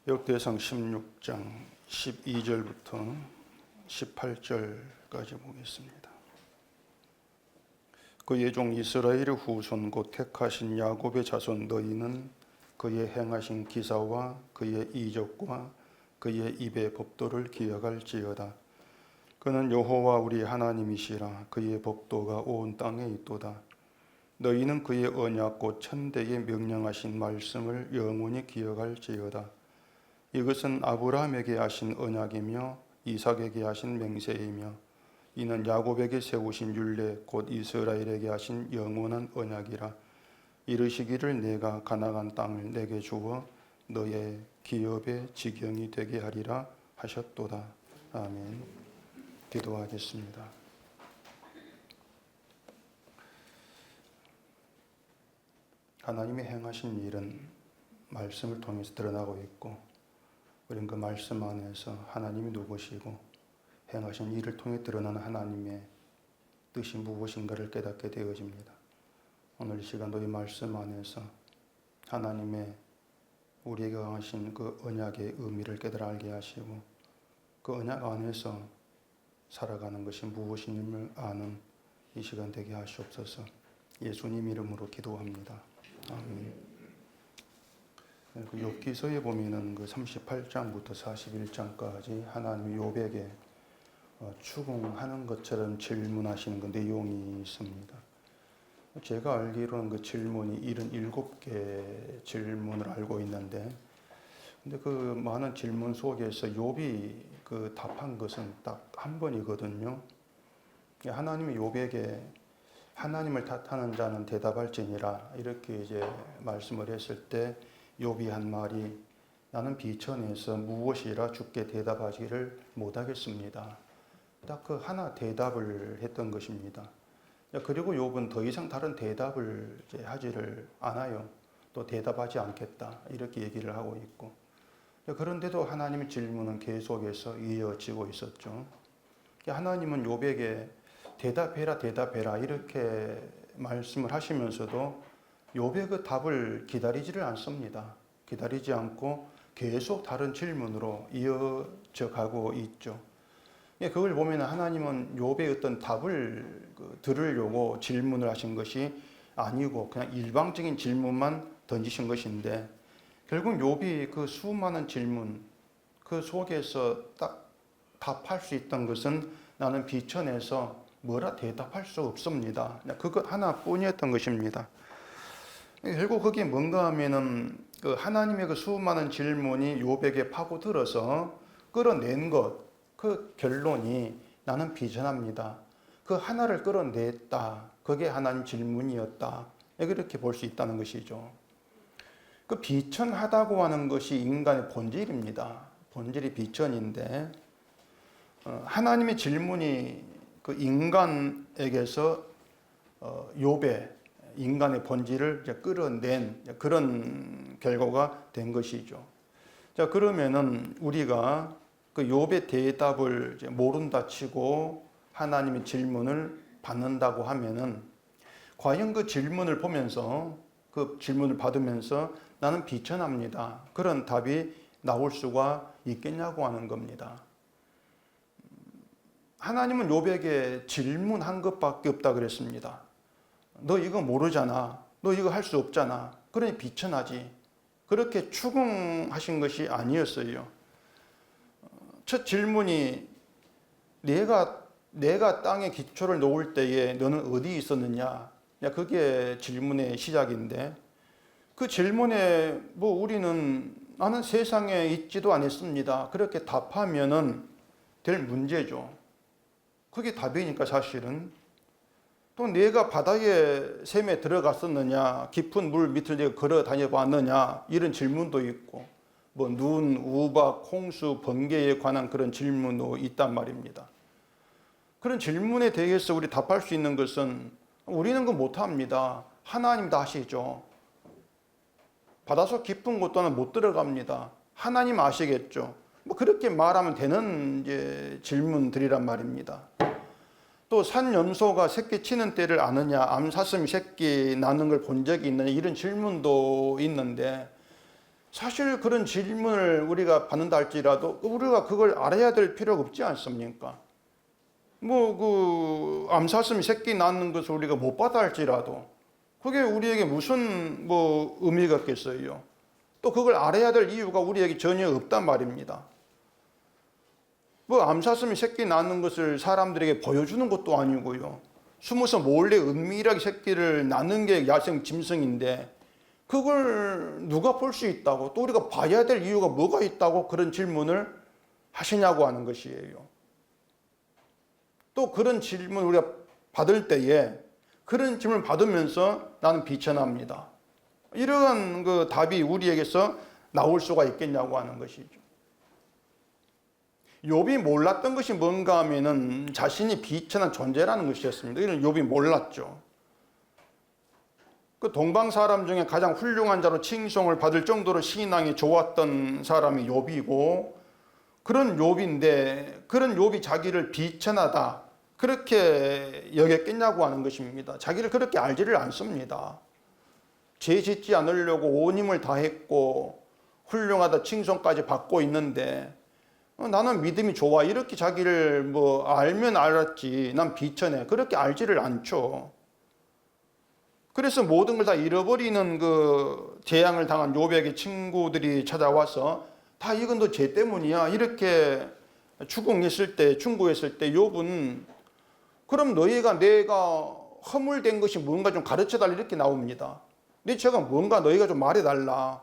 역대상 16장 12절부터 18절까지 보겠습니다. 그의 종 이스라엘의 후손 곧 택하신 야곱의 자손 너희는 그의 행하신 기사와 그의 이적과 그의 입의 법도를 기억할지어다. 그는 여호와 우리 하나님이시라. 그의 법도가 온 땅에 있도다. 너희는 그의 언약 곧 천대에 명령하신 말씀을 영원히 기억할지어다. 이것은 아브라함에게 하신 언약이며 이삭에게 하신 맹세이며 이는 야곱에게 세우신 율례 곧 이스라엘에게 하신 영원한 언약이라. 이르시기를 내가 가나안 땅을 내게 주어 너의 기업의 지경이 되게 하리라 하셨도다. 아멘. 기도하겠습니다. 하나님이 행하신 일은 말씀을 통해서 드러나고 있고 우리는 그 말씀 안에서 하나님이 누구시고 행하신 일을 통해 드러나는 하나님의 뜻이 무엇인가를 깨닫게 되어집니다. 오늘 이 시간 너희 말씀 안에서 하나님의 우리에게 하신 그 언약의 의미를 깨달아 알게 하시고 그 언약 안에서 살아가는 것이 무엇임을 아는 이 시간 되게 하시옵소서. 예수님 이름으로 기도합니다. 아멘. 그 욥기서에 보면은 그 38장부터 41장까지 하나님이 욥에게 추궁하는 것처럼 질문하시는 그 내용이 있습니다. 제가 알기로는 그 질문이 77개 질문을 알고 있는데, 근데 그 많은 질문 속에서 욥이 그 답한 것은 딱 한 번이거든요. 하나님이 욥에게 하나님을 탓하는 자는 대답할지니라 이렇게 이제 말씀을 했을 때 욥이 한 말이 나는 비천에서 무엇이라 주께 대답하지를 못하겠습니다. 딱 그 하나 대답을 했던 것입니다. 그리고 욥은 더 이상 다른 대답을 이제 하지를 않아요. 또 대답하지 않겠다 이렇게 얘기를 하고 있고, 그런데도 하나님의 질문은 계속해서 이어지고 있었죠. 하나님은 욥에게 대답해라 이렇게 말씀을 하시면서도 욥의 그 답을 기다리지를 않습니다. 기다리지 않고 계속 다른 질문으로 이어져 가고 있죠. 그걸 보면 하나님은 욥의 어떤 답을 들으려고 질문을 하신 것이 아니고 그냥 일방적인 질문만 던지신 것인데, 결국 욥이 그 수많은 질문 그 속에서 딱 답할 수 있던 것은 나는 비천에서 뭐라 대답할 수 없습니다. 그것 하나뿐이었던 것입니다. 결국 그게 뭔가 하면은 그 하나님의 그 수많은 질문이 욥에게 파고들어서 끌어낸 것, 그 결론이 나는 비천합니다. 그 하나를 끌어냈다. 그게 하나님 질문이었다. 이렇게 볼 수 있다는 것이죠. 그 비천하다고 하는 것이 인간의 본질입니다. 본질이 비천인데 하나님의 질문이 그 인간에게서 욥의 인간의 본질을 이제 끌어낸 그런 결과가 된 것이죠. 자, 그러면은 우리가 그 욥의 대답을 이제 모른다 치고 하나님의 질문을 받는다고 하면은 과연 그 질문을 보면서 그 질문을 받으면서 나는 비천합니다. 그런 답이 나올 수가 있겠냐고 하는 겁니다. 하나님은 욥에게 질문한 것밖에 없다 그랬습니다. 너 이거 모르잖아. 너 이거 할 수 없잖아. 그러니 비천하지. 그렇게 추궁하신 것이 아니었어요. 첫 질문이 내가 땅에 기초를 놓을 때에 너는 어디 있었느냐? 그게 질문의 시작인데, 그 질문에 뭐 우리는 나는 세상에 있지도 않았습니다. 그렇게 답하면은 될 문제죠. 그게 답이니까 사실은. 또 내가 바다의 샘에 들어갔었느냐, 깊은 물 밑을 내가 걸어 다녀봤느냐, 이런 질문도 있고, 뭐 눈, 우박, 홍수, 번개에 관한 그런 질문도 있단 말입니다. 그런 질문에 대해서 우리 답할 수 있는 것은 우리는 그거 못합니다. 하나님 다 하시죠. 바닷속 깊은 곳도는 못 들어갑니다. 하나님 아시겠죠. 뭐 그렇게 말하면 되는 이제 질문들이란 말입니다. 또 산염소가 새끼 치는 때를 아느냐, 암사슴이 새끼 낳는 걸 본 적이 있느냐, 이런 질문도 있는데 사실 그런 질문을 우리가 받는다 할지라도 우리가 그걸 알아야 될 필요가 없지 않습니까? 뭐 암사슴이 새끼 낳는 것을 우리가 못 받아 할지라도 그게 우리에게 무슨 의미가 있겠어요? 또 그걸 알아야 될 이유가 우리에게 전혀 없단 말입니다. 암사슴이 새끼 낳는 것을 사람들에게 보여주는 것도 아니고요. 숨어서 몰래 은밀하게 새끼를 낳는 게 야생 짐승인데 그걸 누가 볼 수 있다고, 또 우리가 봐야 될 이유가 뭐가 있다고 그런 질문을 하시냐고 하는 것이에요. 또 그런 질문 우리가 받을 때에 그런 질문을 받으면서 나는 비천합니다. 이러한 그 답이 우리에게서 나올 수가 있겠냐고 하는 것이죠. 욥이 몰랐던 것이 뭔가 하면은 자신이 비천한 존재라는 것이었습니다. 이는 욥이 몰랐죠. 그 동방 사람 중에 가장 훌륭한 자로 칭송을 받을 정도로 신앙이 좋았던 사람이 욥이고, 그런 욥인데 그런 욥이 자기를 비천하다 그렇게 여겼겠냐고 하는 것입니다. 자기를 그렇게 알지를 않습니다. 죄 짓지 않으려고 온 힘을 다했고 훌륭하다 칭송까지 받고 있는데 나는 믿음이 좋아 이렇게 자기를 알면 알았지 난 비천해 그렇게 알지를 않죠. 그래서 모든 걸 다 잃어버리는 그 재앙을 당한 욥에게 친구들이 찾아와서 다 이건 너 죄 때문이야 이렇게 충고했을 때 욥은 그럼 너희가 내가 허물된 것이 뭔가 좀 가르쳐달라 이렇게 나옵니다. 네 죄가 뭔가 너희가 좀 말해달라.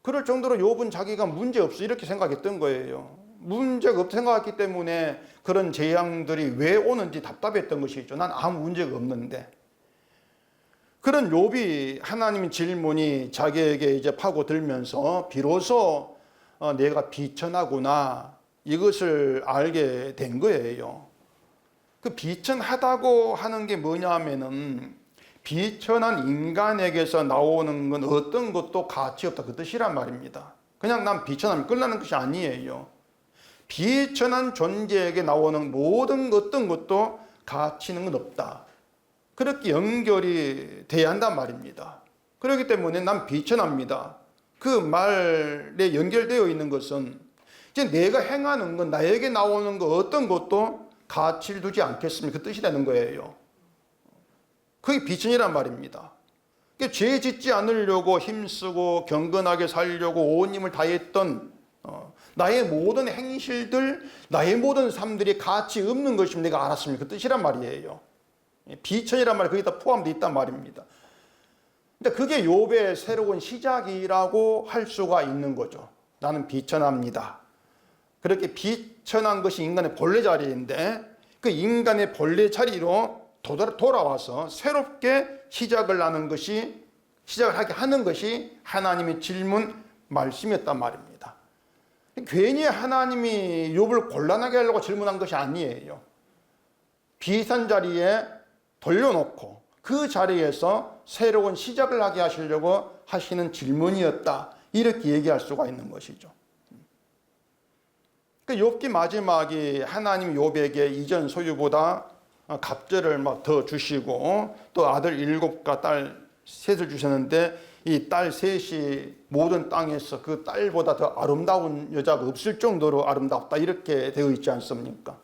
그럴 정도로 욥은 자기가 문제없어 이렇게 생각했던 거예요. 문제가 없다 생각했기 때문에 그런 재앙들이 왜 오는지 답답했던 것이죠. 난 아무 문제가 없는데. 그런 욥이 하나님의 질문이 자기에게 이제 파고들면서 비로소 내가 비천하구나 이것을 알게 된 거예요. 그 비천하다고 하는 게 뭐냐 하면은 비천한 인간에게서 나오는 건 어떤 것도 가치 없다 그 뜻이란 말입니다. 그냥 난 비천하면 끝나는 것이 아니에요. 비천한 존재에게 나오는 모든 어떤 것도 가치는 건 없다. 그렇게 연결이 돼야 한단 말입니다. 그렇기 때문에 난 비천합니다. 그 말에 연결되어 있는 것은 이제 내가 행하는 건 나에게 나오는 거 어떤 것도 가치를 두지 않겠습니까? 그 뜻이 되는 거예요. 그게 비천이란 말입니다. 죄 짓지 않으려고 힘쓰고 경건하게 살려고 온 힘을 다했던 나의 모든 행실들, 나의 모든 삶들이 가치 없는 것임을 내가 알았습니다. 그 뜻이란 말이에요. 비천이란 말이 거기다 포함되어 있단 말입니다. 근데 그게 욥의 새로운 시작이라고 할 수가 있는 거죠. 나는 비천합니다. 그렇게 비천한 것이 인간의 본래 자리인데 그 인간의 본래 자리로 돌아와서 새롭게 시작을 하게 하는 것이 하나님의 질문 말씀이었단 말입니다. 괜히 하나님이 욥을 곤란하게 하려고 질문한 것이 아니에요. 비슷한 자리에 돌려놓고 그 자리에서 새로운 시작을 하게 하시려고 하시는 질문이었다. 이렇게 얘기할 수가 있는 것이죠. 그 욥기 마지막이 하나님 욥에게 이전 소유보다 갑절을 막 더 주시고 또 아들 7과 딸 3을 주셨는데 이 딸 셋이 모든 땅에서 그 딸보다 더 아름다운 여자가 없을 정도로 아름답다 이렇게 되어 있지 않습니까?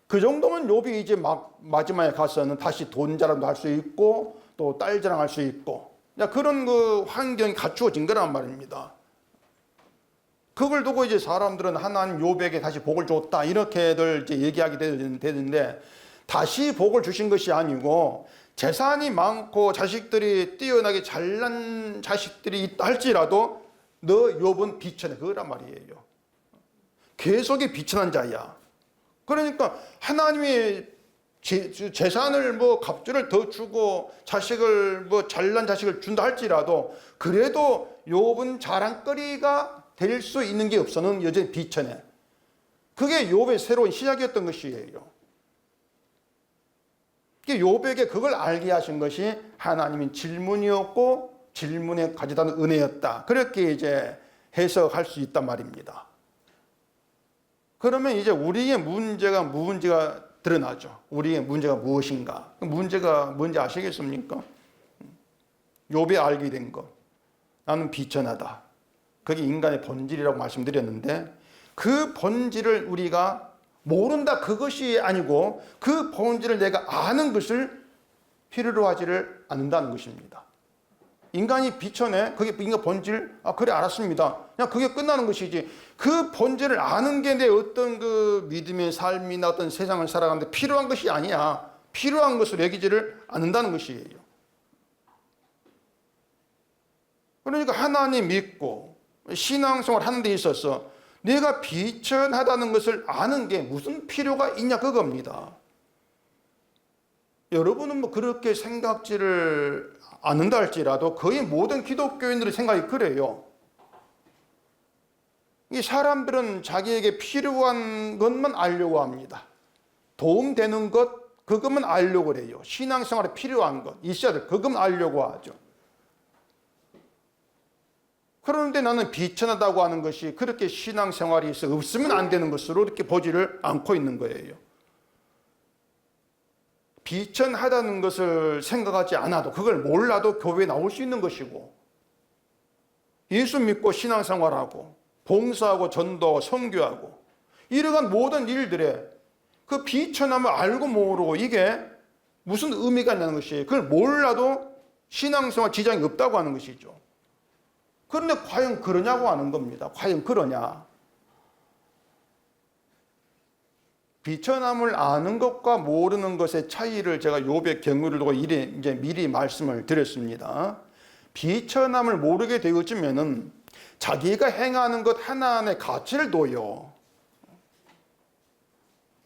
그 정도면 욥이 이제 마지막에 가서는 다시 돈 자랑도 할 수 있고 또 딸 자랑할 수 있고 그런 그 환경이 갖추어진 거란 말입니다. 그걸 두고 이제 사람들은 하나님 욥에게 다시 복을 줬다 이렇게들 이제 얘기하게 되는데 다시 복을 주신 것이 아니고 재산이 많고 자식들이 뛰어나게 잘난 자식들이 있다 할지라도 너 욥은 비천해 그거란 말이에요. 계속이 비천한 자야. 그러니까 하나님이 재산을 갑주를 더 주고 자식을 잘난 자식을 준다 할지라도 그래도 욥은 자랑거리가 될 수 있는 게 없어는 여전히 비천해. 그게 욥의 새로운 시작이었던 것이에요. 욥에게 그걸 알게 하신 것이 하나님의 질문이었고 질문에 가져다 은혜였다. 그렇게 이제 해석할 수 있단 말입니다. 그러면 이제 우리의 문제가 드러나죠. 우리의 문제가 무엇인가? 그 문제가 뭔지 아시겠습니까? 욥이 알게 된 것. 나는 비천하다. 그게 인간의 본질이라고 말씀드렸는데, 그 본질을 우리가 모른다 그것이 아니고 그 본질을 내가 아는 것을 필요로 하지를 않는다는 것입니다. 인간이 비천해, 그게 인간 본질, 그래 알았습니다. 그냥 그게 끝나는 것이지, 그 본질을 아는 게 내 어떤 그 믿음의 삶이나 어떤 세상을 살아가는데 필요한 것이 아니야. 필요한 것을 여기지를 않는다는 것이에요. 그러니까 하나님 믿고 신앙생활 하는 데 있어서 내가 비천하다는 것을 아는 게 무슨 필요가 있냐 그겁니다. 여러분은 뭐 그렇게 생각지를 않는다 할지라도 거의 모든 기독교인들의 생각이 그래요. 이 사람들은 자기에게 필요한 것만 알려고 합니다. 도움되는 것, 그것만 알려고 그래요. 신앙생활에 필요한 것, 있어야 돼. 그것만 알려고 하죠. 그런데 나는 비천하다고 하는 것이 그렇게 신앙생활이 있어 없으면 안 되는 것으로 이렇게 보지를 않고 있는 거예요. 비천하다는 것을 생각하지 않아도, 그걸 몰라도 교회에 나올 수 있는 것이고, 예수 믿고 신앙생활하고 봉사하고 전도 선교하고 이러한 모든 일들에 그 비천함을 알고 모르고 이게 무슨 의미가 있는 것이에요. 그걸 몰라도 신앙생활 지장이 없다고 하는 것이죠. 그런데 과연 그러냐고 하는 겁니다. 과연 그러냐? 비천함을 아는 것과 모르는 것의 차이를 제가 욥의 경우를 두고 이제 미리 말씀을 드렸습니다. 비천함을 모르게 되어지면은 자기가 행하는 것 하나하나의 가치를 둬요.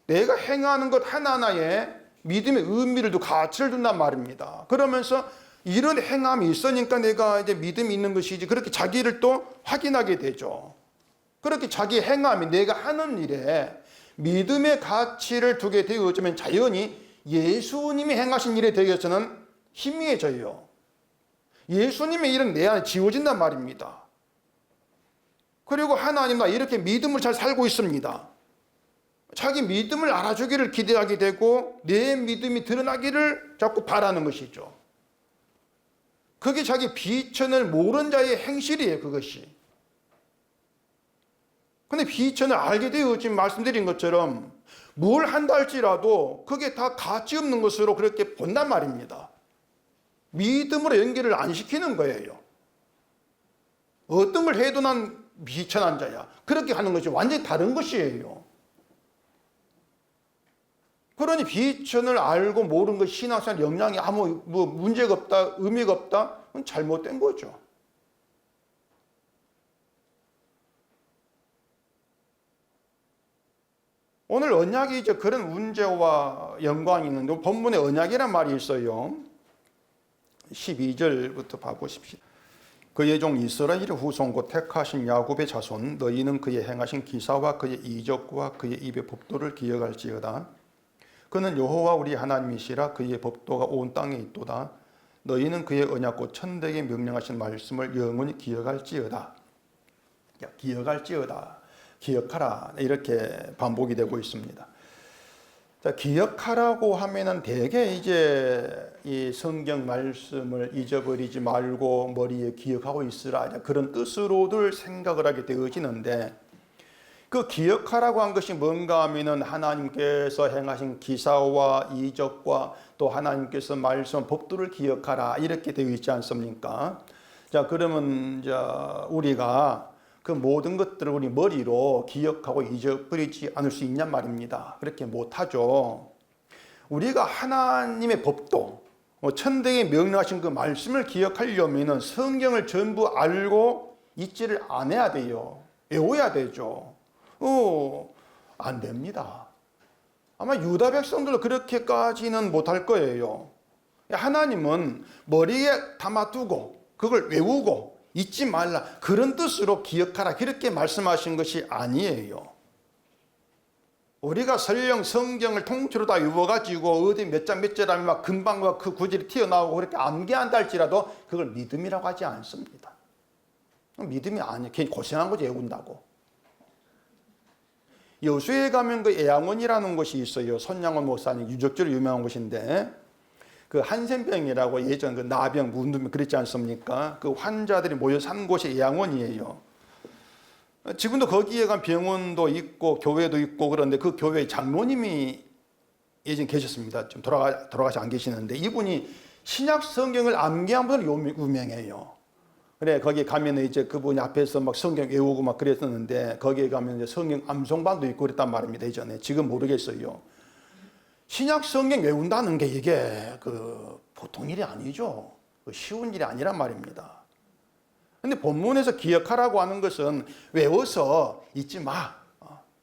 내가 행하는 것 하나하나에 믿음의 의미를 두고 가치를 둔단 말입니다. 그러면서 이런 행함이 있으니까 내가 이제 믿음이 있는 것이지, 그렇게 자기를 또 확인하게 되죠. 그렇게 자기 행함이 내가 하는 일에 믿음의 가치를 두게 되어지면 자연히 예수님이 행하신 일에 대해서는 희미해져요. 예수님의 일은 내 안에 지워진단 말입니다. 그리고 하나님 나 이렇게 믿음을 잘 살고 있습니다. 자기 믿음을 알아주기를 기대하게 되고 내 믿음이 드러나기를 자꾸 바라는 것이죠. 그게 자기 비천을 모르는 자의 행실이에요, 그것이. 근데 비천을 알게 되어 지금 말씀드린 것처럼 뭘 한다 할지라도 그게 다 가치 없는 것으로 그렇게 본단 말입니다. 믿음으로 연결을 안 시키는 거예요. 어떤 걸 해도 난 비천한 자야, 그렇게 하는 것이 완전히 다른 것이에요. 그러니 비천을 알고 모르는 것 신앙생활 영향이 아무 문제가 없다, 의미가 없다, 그건 잘못된 거죠. 오늘 언약이 이제 그런 문제와 연관이 있는데, 본문에 언약이란 말이 있어요. 12절부터 봐보십시오. 그의 종 이스라엘의 후손 곧 택하신 야곱의 자손, 너희는 그의 행하신 기사와 그의 이적과 그의 입의 법도를 기억할지어다. 그는 여호와 우리 하나님이시라. 그의 법도가 온 땅에 있도다. 너희는 그의 언약 곧 천대에 명령하신 말씀을 영원히 기억할지어다. 기억할지어다, 기억하라, 이렇게 반복이 되고 있습니다. 자, 기억하라고 하면은 대개 이제 이 성경 말씀을 잊어버리지 말고 머리에 기억하고 있으라, 그런 뜻으로들 생각을 하게 되어지는데, 그 기억하라고 한 것이 뭔가 하면은 하나님께서 행하신 기사와 이적과 또 하나님께서 말씀 법도를 기억하라, 이렇게 되어 있지 않습니까? 자, 그러면 이제 우리가 그 모든 것들을 우리 머리로 기억하고 잊어버리지 않을 수 있냔 말입니다. 그렇게 못하죠. 우리가 하나님의 법도, 천대에 명령하신 그 말씀을 기억하려면 성경을 전부 알고 잊지를 않아야 돼요. 외워야 되죠. 안 됩니다. 아마 유다 백성들도 그렇게까지는 못할 거예요. 하나님은 머리에 담아두고 그걸 외우고 잊지 말라, 그런 뜻으로 기억하라, 그렇게 말씀하신 것이 아니에요. 우리가 설령 성경을 통째로 다 외워가지고 어디 몇 장 몇 절 하면 막 금방 그 구절이 튀어나오고 그렇게 암기한다 할지라도 그걸 믿음이라고 하지 않습니다. 믿음이 아니에요. 괜히 고생한 거지, 외운다고. 여수에 가면 그 애양원이라는 곳이 있어요. 손양원 목사님 유적지로 유명한 곳인데, 그 한센병이라고 예전 그 나병, 문둥병 그랬지 않습니까? 그 환자들이 모여 산 곳이 애양원이에요. 지금도 거기에 간 병원도 있고 교회도 있고 그런데 그 교회의 장로님이 예전에 계셨습니다. 좀 돌아가시 안 계시는데 이분이 신약 성경을 암기한 분으로 유명해요. 그래 거기 가면 이제 그분이 앞에서 막 성경 외우고 막 그랬었는데 거기에 가면 이제 성경 암송반도 있고 그랬단 말입니다. 예전에 지금 모르겠어요. 신약 성경 외운다는 게 이게 그 보통 일이 아니죠. 쉬운 일이 아니란 말입니다. 근데 본문에서 기억하라고 하는 것은 외워서 잊지 마.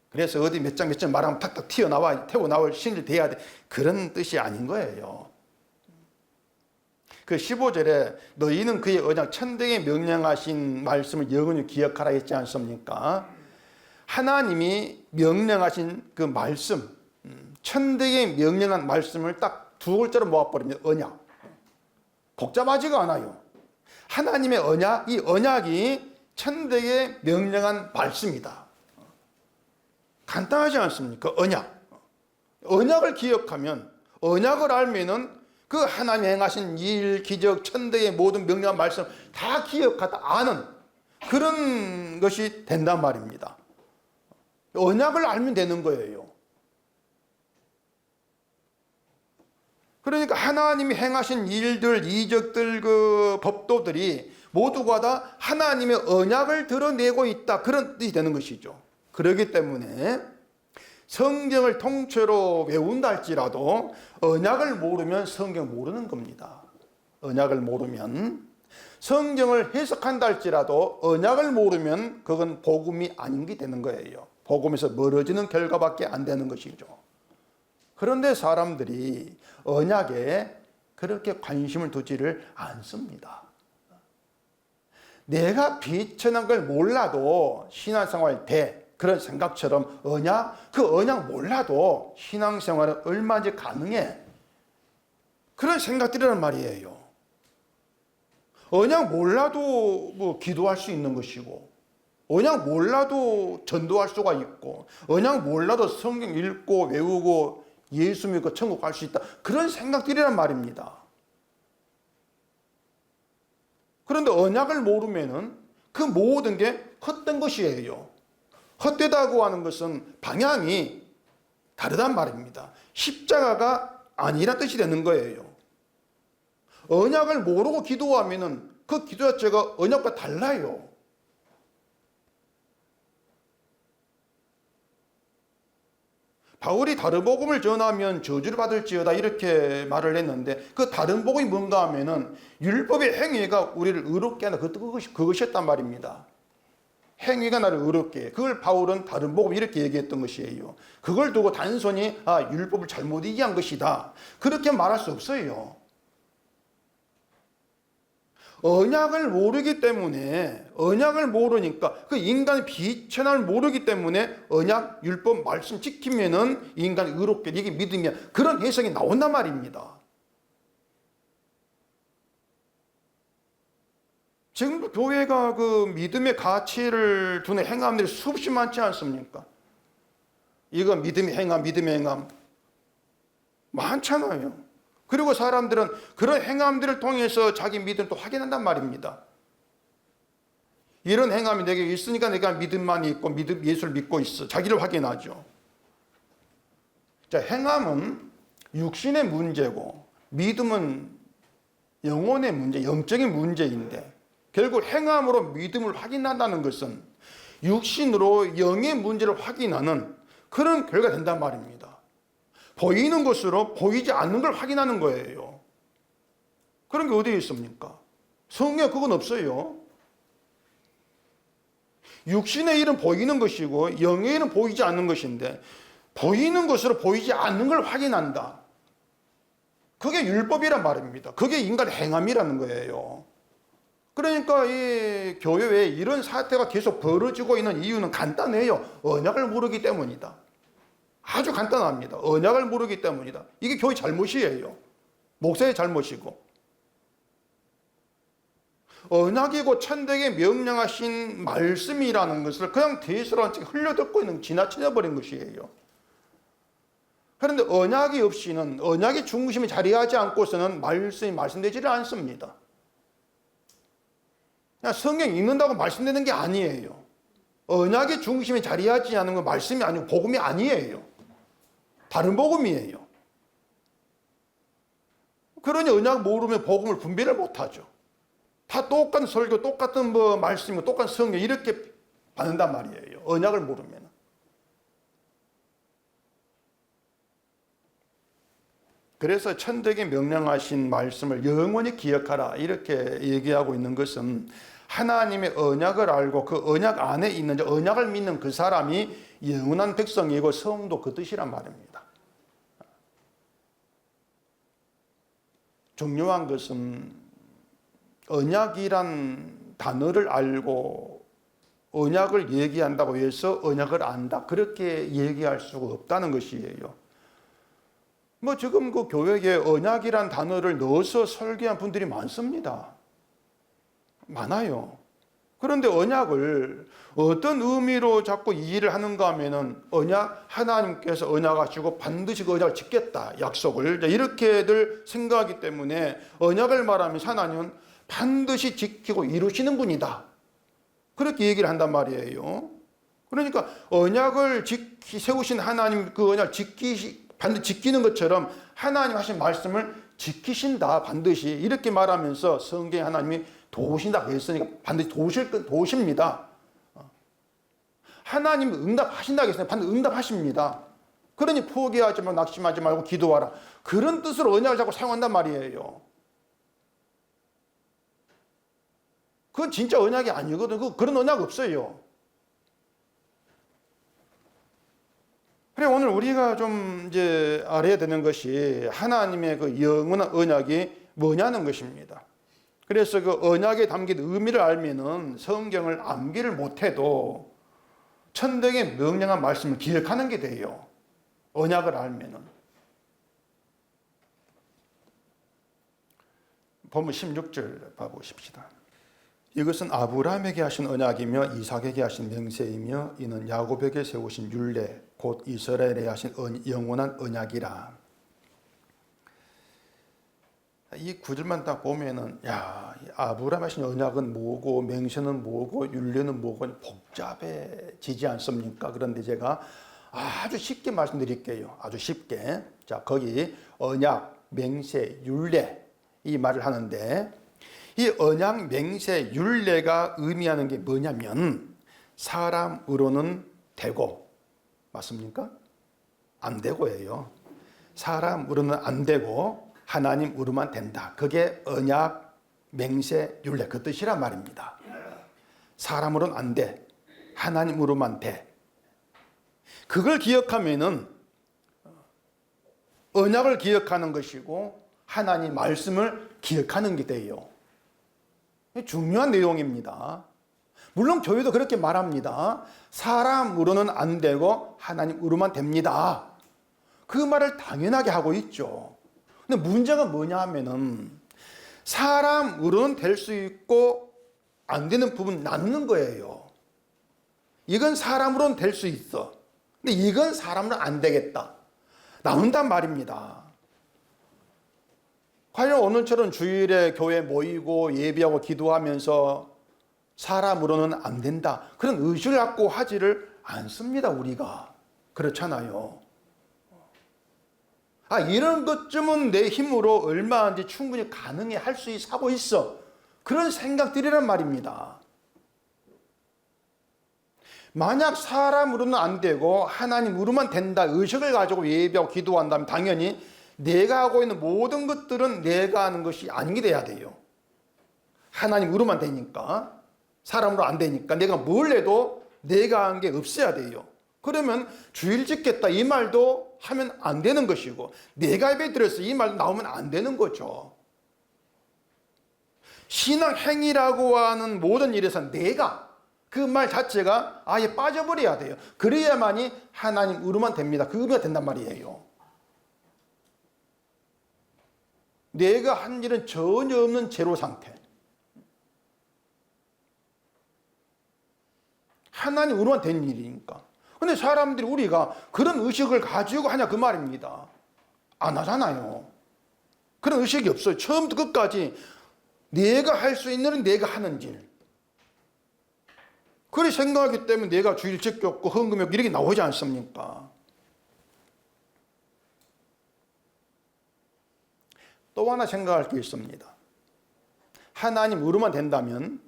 그래서 어디 몇 장 말하면 탁탁 태워 나올 신이 돼야 돼. 그런 뜻이 아닌 거예요. 그 15절에 너희는 그의 언약 천대에 명령하신 말씀을 영원히 기억하라 했지 않습니까? 하나님이 명령하신 그 말씀, 천대에 명령한 말씀을 딱 두 글자로 모아버리면 언약. 복잡하지가 않아요. 하나님의 언약, 이 언약이 천대에 명령한 말씀이다. 간단하지 않습니까? 언약. 언약을 기억하면, 언약을 알면은 그 하나님이 행하신 일, 기적, 천대의 모든 명령한 말씀 다 기억하다 아는 그런 것이 된단 말입니다. 언약을 알면 되는 거예요. 그러니까 하나님이 행하신 일들, 이적들, 그 법도들이 모두가 다 하나님의 언약을 드러내고 있다. 그런 뜻이 되는 것이죠. 그렇기 때문에 성경을 통째로 외운다 할지라도 언약을 모르면 성경 모르는 겁니다. 언약을 모르면 성경을 해석한다 할지라도 언약을 모르면 그건 복음이 아닌 게 되는 거예요. 복음에서 멀어지는 결과밖에 안 되는 것이죠. 그런데 사람들이 언약에 그렇게 관심을 두지를 않습니다. 내가 비천한 걸 몰라도 신앙생활 돼. 그런 생각처럼 그 언약 몰라도 신앙생활은 얼마든지 가능해. 그런 생각들이란 말이에요. 언약 몰라도 뭐 기도할 수 있는 것이고, 언약 몰라도 전도할 수가 있고, 언약 몰라도 성경 읽고 외우고 예수 믿고 천국 갈 수 있다. 그런 생각들이란 말입니다. 그런데 언약을 모르면은 그 모든 게 헛된 것이에요. 헛되다고 하는 것은 방향이 다르단 말입니다. 십자가가 아니란 뜻이 되는 거예요. 언약을 모르고 기도하면은 그 기도 자체가 언약과 달라요. 바울이 다른 복음을 전하면 저주를 받을지어다 이렇게 말을 했는데 그 다른 복음이 뭔가 하면은 율법의 행위가 우리를 의롭게 하는 그것이었단 말입니다. 행위가 나를 의롭게 해. 그걸 바울은 다른 복음 이렇게 얘기했던 것이에요. 그걸 두고 단순히 율법을 잘못 이해한 것이다. 그렇게 말할 수 없어요. 언약을 모르기 때문에 언약을 모르니까 그 인간의 비천함을 모르기 때문에 언약, 율법, 말씀 지키면은 인간이 의롭게 이게 믿으면 그런 해석이 나온단 말입니다. 지금도 교회가 그 믿음의 가치를 두는 행함들이 수없이 많지 않습니까? 이거 믿음의 행함 많잖아요. 그리고 사람들은 그런 행함들을 통해서 자기 믿음을 또 확인한단 말입니다. 이런 행함이 내게 있으니까 내가 믿음만이 있고 예수를 믿고 있어. 자기를 확인하죠. 자, 행함은 육신의 문제고 믿음은 영혼의 문제, 영적인 문제인데 결국 행함으로 믿음을 확인한다는 것은 육신으로 영의 문제를 확인하는 그런 결과가 된단 말입니다. 보이는 것으로 보이지 않는 걸 확인하는 거예요. 그런 게 어디에 있습니까? 성경에 그건 없어요. 육신의 일은 보이는 것이고 영의 일은 보이지 않는 것인데 보이는 것으로 보이지 않는 걸 확인한다. 그게 율법이란 말입니다. 그게 인간의 행함이라는 거예요. 그러니까 이 교회에 이런 사태가 계속 벌어지고 있는 이유는 간단해요. 언약을 모르기 때문이다. 아주 간단합니다. 언약을 모르기 때문이다. 이게 교회 잘못이에요. 목사의 잘못이고. 언약이고 천대에 명령하신 말씀이라는 것을 그냥 대수로한 채 흘려듣고 있는 지나쳐버린 것이에요. 그런데 언약이 없이는 언약의 중심이 자리하지 않고서는 말씀이 말씀되지를 않습니다. 그냥 성경 읽는다고 말씀되는 게 아니에요. 언약의 중심에 자리하지 않은 건 말씀이 아니고 복음이 아니에요. 다른 복음이에요. 그러니 언약 모르면 복음을 분별을 못하죠. 다 똑같은 설교, 똑같은 말씀, 똑같은 성경 이렇게 받는단 말이에요. 언약을 모르면. 그래서 천덕에 명령하신 말씀을 영원히 기억하라 이렇게 얘기하고 있는 것은 하나님의 언약을 알고 그 언약 안에 있는 언약을 믿는 그 사람이 영원한 백성이고 성도 그 뜻이란 말입니다. 중요한 것은 언약이란 단어를 알고 언약을 얘기한다고 해서 언약을 안다 그렇게 얘기할 수가 없다는 것이에요. 지금 그 교회에 언약이란 단어를 넣어서 설교한 분들이 많습니다. 많아요. 그런데 언약을 어떤 의미로 자꾸 이해를 하는가 하면은 하나님께서 언약하시고 반드시 그 언약을 지켰다. 약속을. 이렇게들 생각하기 때문에 언약을 말하면 하나님은 반드시 지키고 이루시는 분이다. 그렇게 얘기를 한단 말이에요. 그러니까 언약을 세우신 하나님 그 언약을 반드시 지키는 것처럼 하나님 하신 말씀을 지키신다. 반드시 이렇게 말하면서 성경에 하나님이 도우신다고 했으니까 반드시 도우십니다. 하나님은 응답하신다고 했으니까 반드시 응답하십니다. 그러니 포기하지 말고 낙심하지 말고 기도하라. 그런 뜻으로 언약을 자꾸 사용한단 말이에요. 그건 진짜 언약이 아니거든. 그런 언약 없어요. 그래 오늘 우리가 좀 이제 알아야 되는 것이 하나님의 그 영원한 언약이 뭐냐는 것입니다. 그래서 그 언약에 담긴 의미를 알면은 성경을 암기를 못해도 천덕의 명령한 말씀을 기억하는 게 돼요. 언약을 알면은. 본문 16절 봐보십시다. 이것은 아브라함에게 하신 언약이며 이삭에게 하신 맹세이며 이는 야곱에게 세우신 율례 곧 이스라엘에 하신 영원한 언약이라. 이 구절만 딱 보면은 아브라함 하신 언약은 뭐고 맹세는 뭐고 율례는 뭐고 복잡해지지 않습니까? 그런데 제가 아주 쉽게 말씀드릴게요. 아주 쉽게. 자, 거기 언약, 맹세, 율례 이 말을 하는데 이 언약, 맹세, 율례가 의미하는 게 뭐냐면 사람으로는 되고 맞습니까? 안 되고예요. 사람으로는 안 되고 하나님으로만 된다. 그게 언약, 맹세, 율례 그 뜻이란 말입니다. 사람으로는 안 돼. 하나님으로만 돼. 그걸 기억하면은 언약을 기억하는 것이고 하나님 말씀을 기억하는 게 돼요. 중요한 내용입니다. 물론 교회도 그렇게 말합니다. 사람으로는 안 되고 하나님으로만 됩니다. 그 말을 당연하게 하고 있죠. 근데 문제가 뭐냐 하면은 사람으로는 될 수 있고 안 되는 부분 낳는 거예요. 이건 사람으로는 될 수 있어. 근데 이건 사람으로는 안 되겠다. 나온단 말입니다. 과연 오늘처럼 주일에 교회 모이고 예배하고 기도하면서 사람으로는 안 된다. 그런 의식을 갖고 하지를 않습니다, 우리가. 그렇잖아요. 이런 것쯤은 내 힘으로 얼마든지 충분히 가능해 할 수 하고 있어. 그런 생각들이란 말입니다. 만약 사람으로는 안 되고 하나님으로만 된다 의식을 가지고 예배하고 기도한다면 당연히 내가 하고 있는 모든 것들은 내가 하는 것이 아닌 게 돼야 돼요. 하나님으로만 되니까. 사람으로 안 되니까 내가 뭘 해도 내가 한 게 없어야 돼요. 그러면 주일 짓겠다 이 말도 하면 안 되는 것이고 내가 예배 드렸어 이 말도 나오면 안 되는 거죠. 신앙 행위라고 하는 모든 일에서 내가 그 말 자체가 아예 빠져버려야 돼요. 그래야만이 하나님으로만 됩니다. 그 의미가 된단 말이에요. 내가 한 일은 전혀 없는 제로 상태. 하나님으로만 된 일이니까. 근데 사람들이 우리가 그런 의식을 가지고 하냐 그 말입니다. 안 하잖아요. 그런 의식이 없어요. 처음부터 끝까지 내가 할 수 있는 일은 내가 하는 일. 그렇게 생각하기 때문에 내가 주일 지켰고 헌금했고 이렇게 나오지 않습니까? 또 하나 생각할 게 있습니다. 하나님 의로만 된다면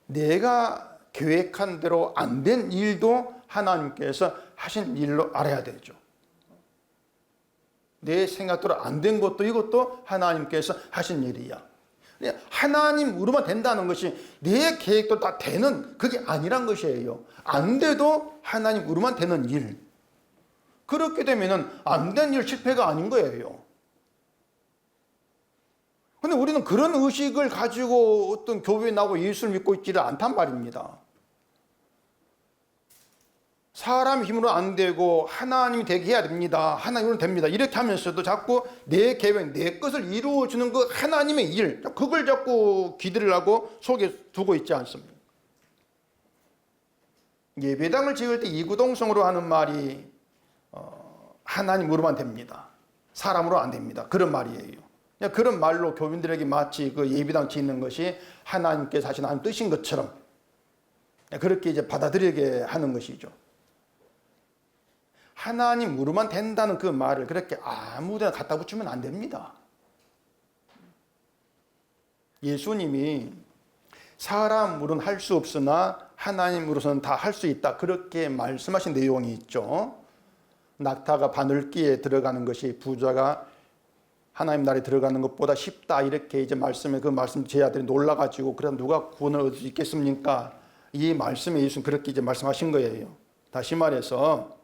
내가 계획한 대로 안 된 일도 하나님께서 하신 일로 알아야 되죠. 내 생각대로 안 된 것도 이것도 하나님께서 하신 일이야. 하나님 의로만 된다는 것이 내 계획도 다 되는 그게 아니란 것이에요. 안 돼도 하나님 의로만 되는 일. 그렇게 되면 안 된 일 실패가 아닌 거예요. 근데 우리는 그런 의식을 가지고 어떤 교회에 나오고 예수를 믿고 있지를 않단 말입니다. 사람 힘으로 안 되고 하나님이 되게 해야 됩니다. 하나님으로 됩니다. 이렇게 하면서도 자꾸 내 계획, 내 것을 이루어주는 그 하나님의 일, 그걸 자꾸 기대를 하고 속에 두고 있지 않습니까? 예배당을 지을 때 이구동성으로 하는 말이 하나님으로만 됩니다. 사람으로 안 됩니다. 그런 말이에요. 그런 말로 교민들에게 마치 그 예배당 짓는 것이 하나님께서 하신 하나님 뜻인 것처럼 그렇게 이제 받아들이게 하는 것이죠. 하나님으로만 된다는 그 말을 그렇게 아무데나 갖다 붙이면 안 됩니다. 예수님이 사람으로는 할 수 없으나 하나님으로서는 다 할 수 있다. 그렇게 말씀하신 내용이 있죠. 낙타가 바늘기에 들어가는 것이 부자가 하나님 나라에 들어가는 것보다 쉽다. 이렇게 이제 말씀에 그 말씀 제 아들이 놀라가지고 그럼 누가 구원을 얻을 수 있겠습니까? 이 말씀에 예수는 그렇게 이제 말씀하신 거예요. 다시 말해서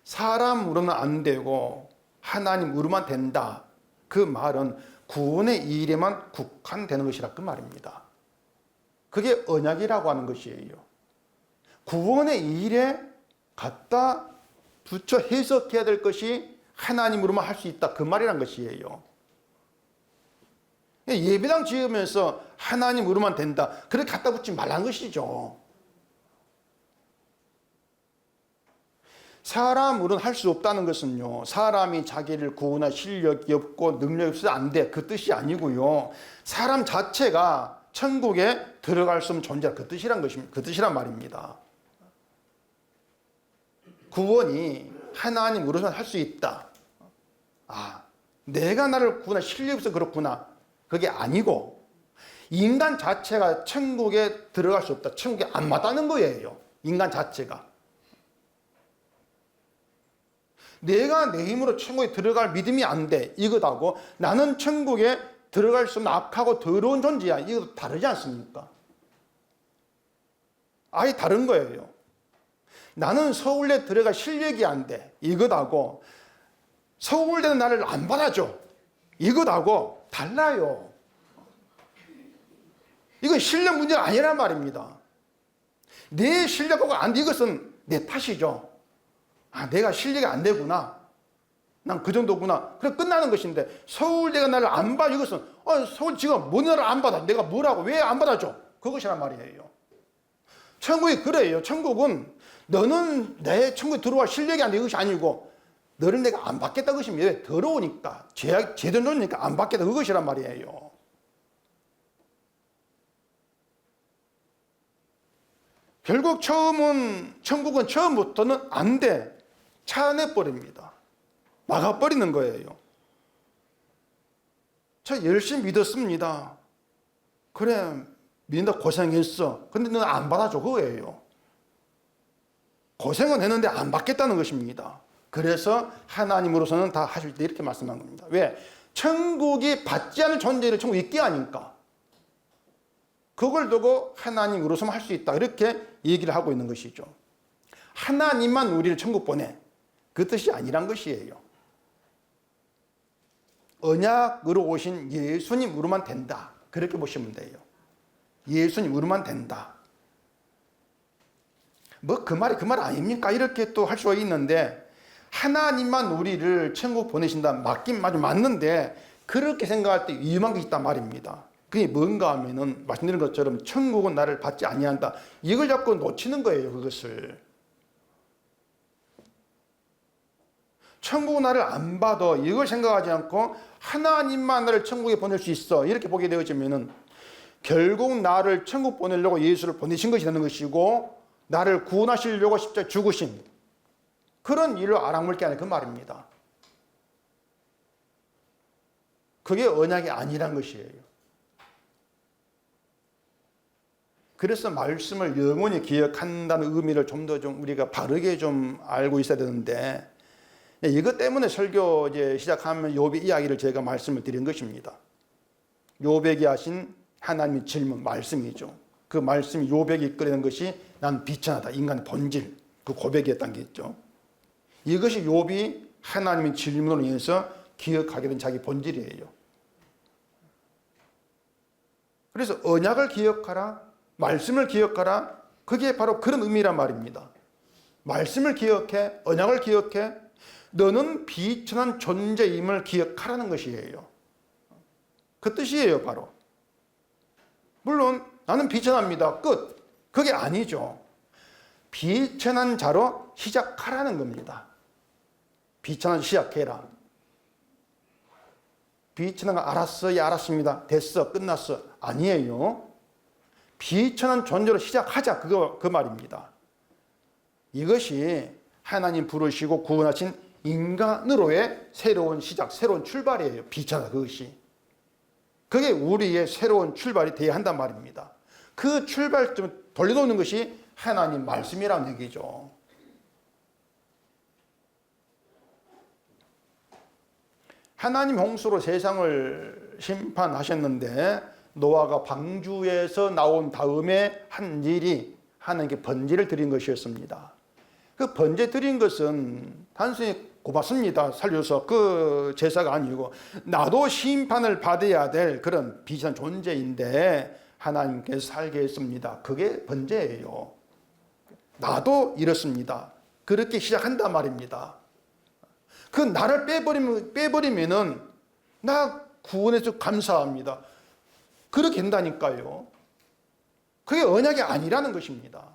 사람으로는 안 되고 하나님으로만 된다. 그 말은 구원의 일에만 국한되는 것이라 그 말입니다. 그게 언약이라고 하는 것이에요. 구원의 일에 갖다 붙여 해석해야 될 것이 하나님으로만 할 수 있다. 그 말이란 것이에요. 예배당 지으면서 하나님으로만 된다. 그렇게 갖다 붙지 말라는 것이죠. 사람으로는 할 수 없다는 것은요, 사람이 자기를 구원할 실력이 없고 능력이 없어서 안 돼. 그 뜻이 아니고요. 사람 자체가 천국에 들어갈 수 없는 존재라 그 뜻이란 것입니다. 그 뜻이란 말입니다. 구원이 하나님으로서는 할 수 있다. 내가 나를 구원할 실력이 없어서 그렇구나. 그게 아니고 인간 자체가 천국에 들어갈 수 없다. 천국에 안 맞다는 거예요. 인간 자체가. 내가 내 힘으로 천국에 들어갈 믿음이 안 돼. 이것하고 나는 천국에 들어갈 수 없는 악하고 더러운 존재야. 이것도 다르지 않습니까? 아예 다른 거예요. 나는 서울대 들어갈 실력이 안 돼. 이것하고 서울대는 나를 안 받아줘. 이것하고 달라요. 이건 실력 문제가 아니란 말입니다. 내 실력하고 안 돼. 이것은 내 탓이죠. 내가 실력이 안 되구나. 난 그 정도구나. 그래 끝나는 것인데 서울대가 나를 안 받아. 이것은 서울 지금 뭐 나를 안 받아. 내가 뭐라고 왜 안 받아줘. 그것이란 말이에요. 천국이 그래요. 천국은 너는 내 천국에 들어와 실력이 안 돼. 이것이 아니고 너를 내가 안 받겠다. 그것입니다. 왜? 더러우니까. 죄된 놈이니까 안 받겠다. 그것이란 말이에요. 결국 천국은 처음부터는 안 돼. 차내버립니다. 막아버리는 거예요. 저 열심히 믿었습니다. 그래, 믿는다 고생했어. 근데 너는 안 받아줘. 그거예요. 고생은 했는데 안 받겠다는 것입니다. 그래서 하나님으로서는 다 하실 때 이렇게 말씀한 겁니다. 왜? 천국이 받지 않을 존재를 천국에 있게 하니까. 그걸 두고 하나님으로서만 할 수 있다. 이렇게 얘기를 하고 있는 것이죠. 하나님만 우리를 천국 보내. 그 뜻이 아니란 것이에요. 언약으로 오신 예수님으로만 된다. 그렇게 보시면 돼요. 예수님으로만 된다. 뭐 그 말이 그 말 아닙니까? 이렇게 또 할 수가 있는데 하나님만 우리를 천국 보내신다. 맞긴 맞는데 그렇게 생각할 때 위험한 게 있단 말입니다. 그게 뭔가 하면은 말씀드린 것처럼 천국은 나를 받지 아니한다. 이걸 자꾸 놓치는 거예요. 그것을. 천국은 나를 안 받아. 이걸 생각하지 않고 하나님만 나를 천국에 보낼 수 있어. 이렇게 보게 되어지면은 결국 나를 천국 보내려고 예수를 보내신 것이 되는 것이고 나를 구원하시려고 십자가에 죽으신 그런 일을 알아물게 하는 그 말입니다. 그게 언약이 아니란 것이에요. 그래서 말씀을 영원히 기억한다는 의미를 좀 더 우리가 바르게 알고 있어야 되는데, 이것 때문에 설교 시작하면 욥의 이야기를 제가 말씀을 드린 것입니다. 욥에게 하신 하나님의 질문, 말씀이죠. 그 말씀이 욥에게 이끌어낸 것이 난 비천하다, 인간의 본질, 그 고백이었다는 게 있죠. 이것이 욥이 하나님의 질문으로 인해서 기억하게 된 자기 본질이에요. 그래서 언약을 기억하라, 말씀을 기억하라, 그게 바로 그런 의미란 말입니다. 말씀을 기억해, 언약을 기억해, 너는 비천한 존재임을 기억하라는 것이에요. 그 뜻이에요, 바로. 물론 나는 비천합니다, 끝. 그게 아니죠. 비천한 자로 시작하라는 겁니다. 비천한 시작해라. 비천한 거 알았어, 예, 알았습니다, 됐어, 끝났어. 아니에요. 비천한 존재로 시작하자, 그 말입니다. 이것이 하나님 부르시고 구원하신 인간으로의 새로운 시작, 새로운 출발이에요. 비천하다, 그것이. 그게 우리의 새로운 출발이 되어야 한단 말입니다. 그 출발점 돌려놓는 것이 하나님 말씀이라는 얘기죠. 하나님 홍수로 세상을 심판하셨는데 노아가 방주에서 나온 다음에 한 일이 하나님께 번제를 드린 것이었습니다. 그 번제 드린 것은 단순히 고맙습니다, 살려서 그 제사가 아니고 나도 심판을 받아야 될 그런 비천한 존재인데 하나님께서 살게 했습니다. 그게 번제예요. 나도 이렇습니다. 그렇게 시작한단 말입니다. 그 나를 빼버리면은 나 구원해서 감사합니다, 그렇게 된다니까요. 그게 언약이 아니라는 것입니다.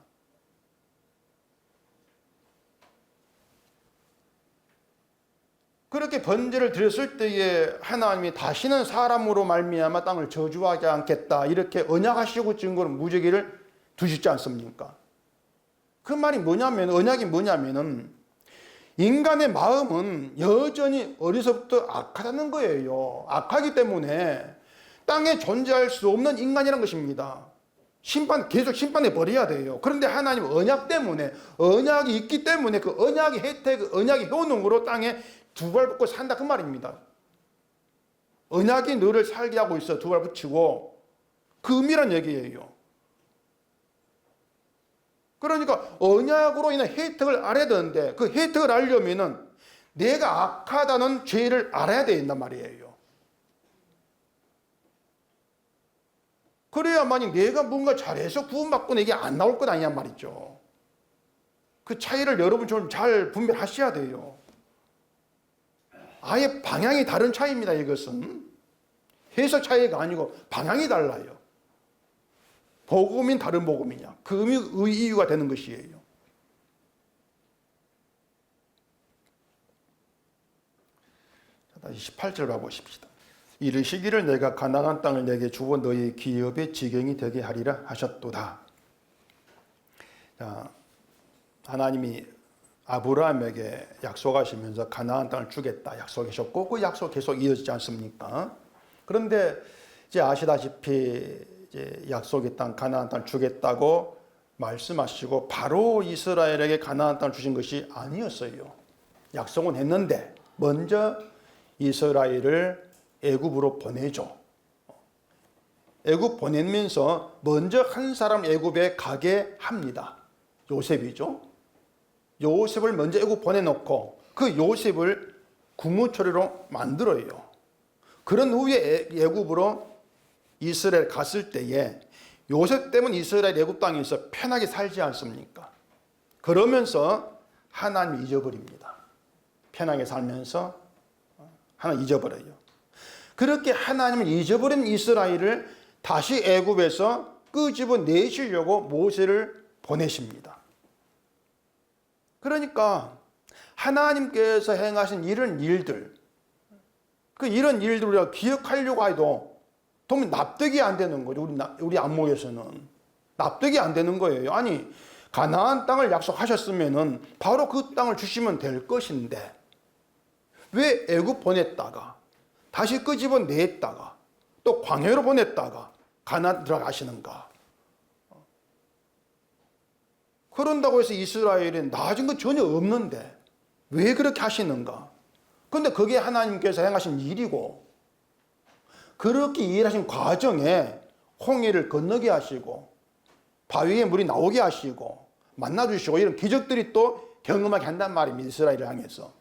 그렇게 번제를 드렸을 때에 하나님이 다시는 사람으로 말미암아 땅을 저주하지 않겠다, 이렇게 언약하시고 증거로 무지개를 두시지 않습니까? 그 말이 뭐냐면, 언약이 뭐냐면은 인간의 마음은 여전히 어려서부터 악하다는 거예요. 악하기 때문에 땅에 존재할 수 없는 인간이라는 것입니다. 계속 심판해 버려야 돼요. 그런데 하나님 언약 때문에, 언약이 있기 때문에 그 언약의 혜택, 언약의 효능으로 땅에 두 발 붙고 산다, 그 말입니다. 언약이 너를 살게 하고 있어, 두 발 붙이고. 그 의미란 얘기예요. 그러니까 언약으로 인한 혜택을 알아야 되는데, 그 혜택을 알려면은 내가 악하다는 죄를 알아야 된단 말이에요. 그래야만이 내가 뭔가 잘해서 구원받고는 이게 안 나올 것 아니란 말이죠. 그 차이를 여러분 좀 잘 분별하셔야 돼요. 아예 방향이 다른 차이입니다, 이것은. 해석 차이가 아니고 방향이 달라요. 복음인 다른 복음이냐, 그 이유가 되는 것이에요. 다시 18절 봐보십시다. 이르시기를 내가 가나안 땅을 내게 주어 너희 기업의 지경이 되게 하리라 하셨도다. 자, 하나님이 아브라함에게 약속하시면서 가나안 땅을 주겠다 약속하셨고, 그 약속 계속 이어지지 않습니까? 그런데 이제 아시다시피 이제 약속의 땅, 가나안 땅을 주겠다고 말씀하시고 바로 이스라엘에게 가나안 땅을 주신 것이 아니었어요. 약속은 했는데 먼저 이스라엘을 애굽으로 보내죠. 애굽 보내면서 먼저 한 사람 애굽에 가게 합니다. 요셉이죠. 요셉을 먼저 애굽 보내놓고 그 요셉을 국무초리로 만들어요. 그런 후에 애굽으로 이스라엘 갔을 때에 요셉 때문에 이스라엘 애굽 땅에서 편하게 살지 않습니까? 그러면서 하나님 잊어버립니다. 편하게 살면서 하나님 잊어버려요. 그렇게 하나님을 잊어버린 이스라엘을 다시 애굽에서 끄집어 내시려고 모세를 보내십니다. 그러니까 하나님께서 행하신 이런 일들, 이런 일들을 우리가 기억하려고 해도 도무지 납득이 안 되는 거죠. 우리 안목에서는 납득이 안 되는 거예요. 아니, 가나안 땅을 약속하셨으면은 바로 그 땅을 주시면 될 것인데 왜 애굽 보냈다가 다시 끄집어 냈다가 또 광야로 보냈다가 가나안 들어가시는가? 그런다고 해서 이스라엘이 나아진 건 전혀 없는데 왜 그렇게 하시는가? 그런데 그게 하나님께서 행하신 일이고 그렇게 일하신 과정에 홍해를 건너게 하시고 바위에 물이 나오게 하시고 만나주시고 이런 기적들이 또 경험하게 한단 말입니다. 이스라엘을 향해서.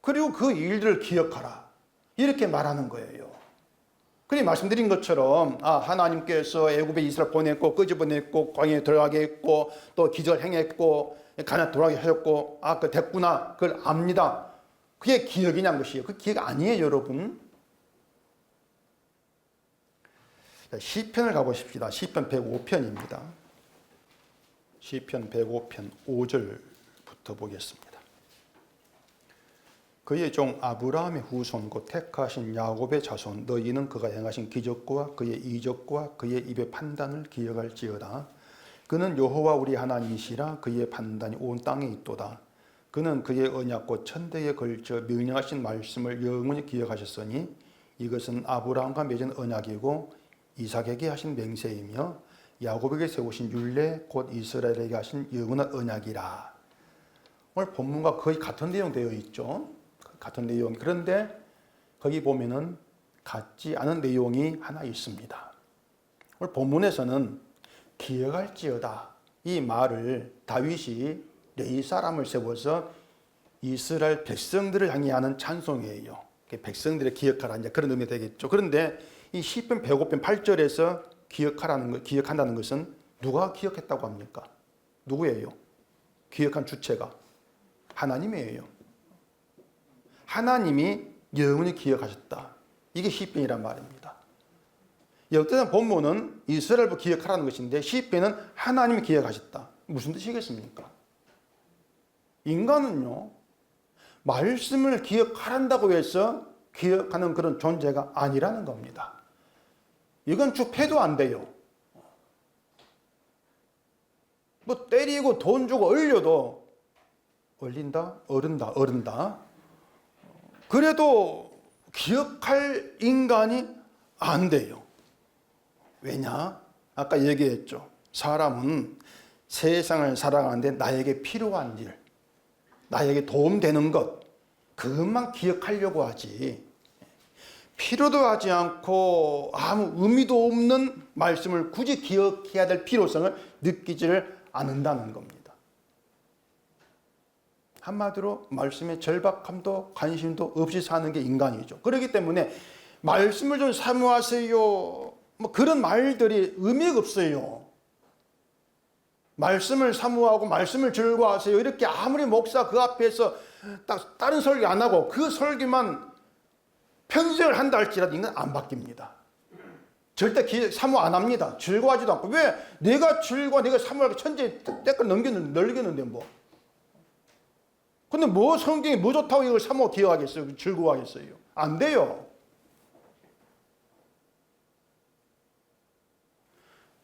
그리고 그 일들을 기억하라 이렇게 말하는 거예요. 그리 말씀드린 것처럼 하나님께서 애굽에 이스라엘 보냈고 끄집어냈고 광야에 들어가게 했고 또 기적을 행했고 가나안 돌아가게 하셨고 그 됐구나 그걸 압니다. 그게 기억이냐는 것이에요. 그 기억 아니에요, 여러분. 시편을 가보십시다. 시편 105편입니다. 시편 105편 5절부터 보겠습니다. 그의 종 아브라함의 후손 곧 택하신 야곱의 자손 너희는 그가 행하신 기적과 그의 이적과 그의 입의 판단을 기억할지어다. 그는 여호와 우리 하나님이시라. 그의 판단이 온 땅에 있도다. 그는 그의 언약과 천대에 걸쳐 명령하신 말씀을 영원히 기억하셨으니 이것은 아브라함과 맺은 언약이고 이삭에게 하신 맹세이며 야곱에게 세우신 율례 곧 이스라엘에게 하신 영원한 언약이라. 오늘 본문과 거의 같은 내용 되어 있죠. 같은 내용. 그런데 거기 보면은 같지 않은 내용이 하나 있습니다. 오늘 본문에서는 기억할지어다 이 말을 다윗이 레위 사람을 세워서 이스라엘 백성들을 향해 하는 찬송이에요. 백성들의 기억하라 이제 그런 의미가 되겠죠. 그런데 이 시편 105편 8절에서 기억한다는 것은 누가 기억했다고 합니까? 누구예요? 기억한 주체가 하나님이에요. 하나님이 영원히 기억하셨다. 이게 시편이란 말입니다. 역대상 본문은 이스라엘을 기억하라는 것인데 시편은 하나님이 기억하셨다. 무슨 뜻이겠습니까? 인간은요, 말씀을 기억하란다고 해서 기억하는 그런 존재가 아니라는 겁니다. 이건 주패도 안 돼요. 뭐 때리고 돈 주고 얼려도 얼린다, 어른다. 그래도 기억할 인간이 안 돼요. 왜냐? 아까 얘기했죠. 사람은 세상을 살아가는데 나에게 필요한 일, 나에게 도움되는 것, 그것만 기억하려고 하지. 필요도 하지 않고 아무 의미도 없는 말씀을 굳이 기억해야 될 필요성을 느끼지를 않는다는 겁니다. 한마디로 말씀에 절박함도 관심도 없이 사는 게 인간이죠. 그렇기 때문에 말씀을 좀 사모하세요. 뭐 그런 말들이 의미가 없어요. 말씀을 사모하고 말씀을 즐거워하세요. 이렇게 아무리 목사 그 앞에서 딱 다른 설교 안 하고 그 설교만 편집을 한다 할지라도 이건 안 바뀝니다. 절대 사모 안 합니다. 즐거워하지도 않고. 왜? 내가 사모하고 천재 때깔 넘겼는데 뭐. 근데 뭐 성경이 뭐 좋다고 이걸 사모 기억하겠어요? 즐거워하겠어요? 안 돼요.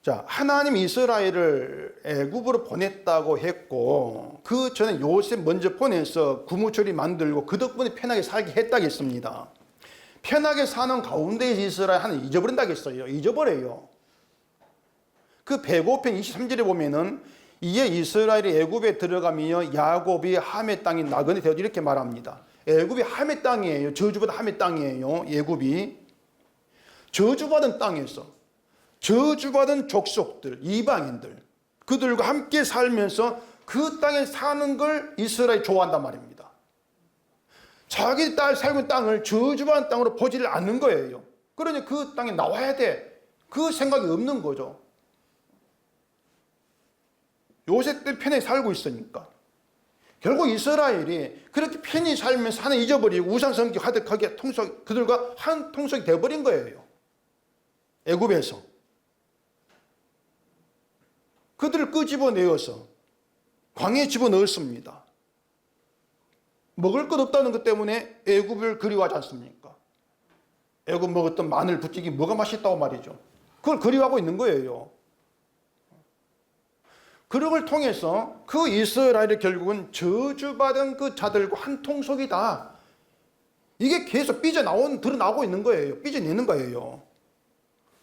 자, 하나님 이스라엘을 애굽으로 보냈다고 했고 그 전에 요셉 먼저 보내서 구무처리 만들고 그 덕분에 편하게 살게 했다겠습니다. 편하게 사는 가운데 이스라엘 하나님 잊어버린다겠어요. 잊어버려요. 그 105편 23절에 보면은 이에 이스라엘이 애굽에 들어가며 야곱이 함의 땅인 나그네 되었다 이렇게 말합니다. 애굽이 함의 땅이에요. 저주받은 함의 땅이에요. 애굽이 저주받은 땅에서 저주받은 족속들, 이방인들 그들과 함께 살면서 그 땅에 사는 걸 이스라엘이 좋아한단 말입니다. 자기 딸 살고 있는 땅을 저주받은 땅으로 보지를 않는 거예요. 그러니 그 땅에 나와야 돼. 그 생각이 없는 거죠. 요셉 때 편히 살고 있으니까. 결국 이스라엘이 그렇게 편히 살면서 하나 잊어버리고 우상성기 하득하게 그들과 한 통속이 되어버린 거예요. 애굽에서. 그들을 끄집어내어서 광야에 집어넣었습니다. 먹을 것 없다는 것 때문에 애굽을 그리워하지 않습니까? 애굽 먹었던 마늘 부찌개 뭐가 맛있다고 말이죠. 그걸 그리워하고 있는 거예요. 그런 걸 통해서 그 이스라엘이 결국은 저주받은 그 자들과 한 통속이다. 이게 계속 드러나고 있는 거예요. 삐져내는 거예요.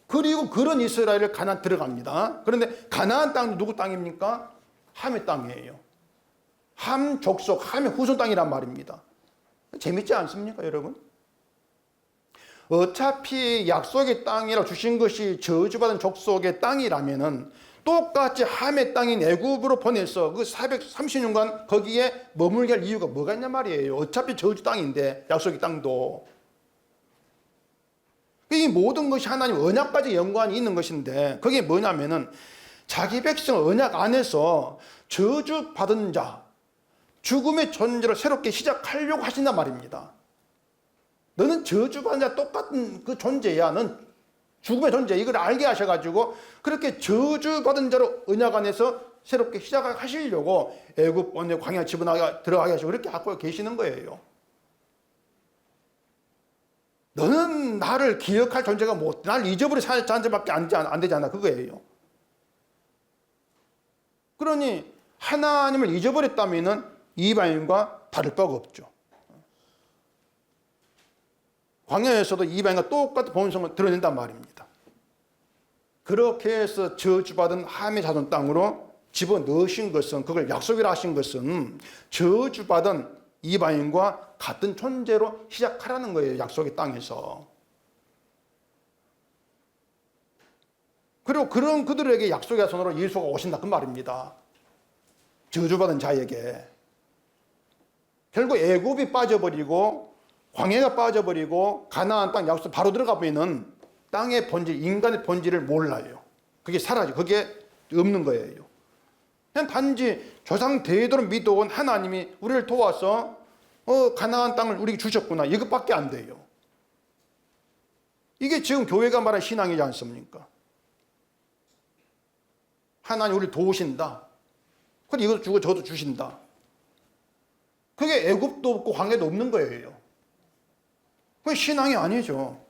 그리고 그런 이스라엘을 가나안 들어갑니다. 그런데 가나안 땅은 누구 땅입니까? 함의 땅이에요. 함 족속, 함의 후손 땅이란 말입니다. 재밌지 않습니까, 여러분? 어차피 약속의 땅이라 주신 것이 저주받은 족속의 땅이라면은 똑같이 함의 땅인 애굽으로 보내서 그 430년간 거기에 머물게 할 이유가 뭐가 있냐 말이에요. 어차피 저주 땅인데, 약속의 땅도. 이 모든 것이 하나님 언약까지 연관이 있는 것인데, 그게 뭐냐면은 자기 백성 언약 안에서 저주받은 자, 죽음의 존재를 새롭게 시작하려고 하신단 말입니다. 너는 저주받은 자 똑같은 그 존재야. 넌 죽음의 존재, 이걸 알게 하셔가지고 그렇게 저주받은 자로 언약 안에서 새롭게 시작하시려고 애굽 원내 광야 집어넣어 들어가게 하시고 그렇게 갖고 계시는 거예요. 너는 나를 기억할 존재가 날 잊어버릴 존재밖에 안 되잖아. 그거예요. 그러니 하나님을 잊어버렸다면 이방인과 다를 바가 없죠. 광야에서도 이방인과 똑같은 본성을 드러낸단 말입니다. 그렇게 해서 저주받은 함의 자손 땅으로 집어넣으신 것은, 그걸 약속이라 하신 것은 저주받은 이방인과 같은 존재로 시작하라는 거예요. 약속의 땅에서. 그리고 그런 그들에게 약속의 손으로 예수가 오신다 그 말입니다. 저주받은 자에게. 결국 애굽이 빠져버리고 광야가 빠져버리고 가나안 땅 약속 바로 들어가 보면은 땅의 본질, 인간의 본질을 몰라요. 그게 사라져. 그게 없는 거예요. 그냥 단지 조상 대대로 믿어온 하나님이 우리를 도와서 가나안 땅을 우리에게 주셨구나. 이것밖에 안 돼요. 이게 지금 교회가 말하는 신앙이지 않습니까? 하나님 우리를 도우신다. 그럼 이것도 주고 저도 주신다. 그게 애굽도 없고 광야도 없는 거예요. 그게 신앙이 아니죠.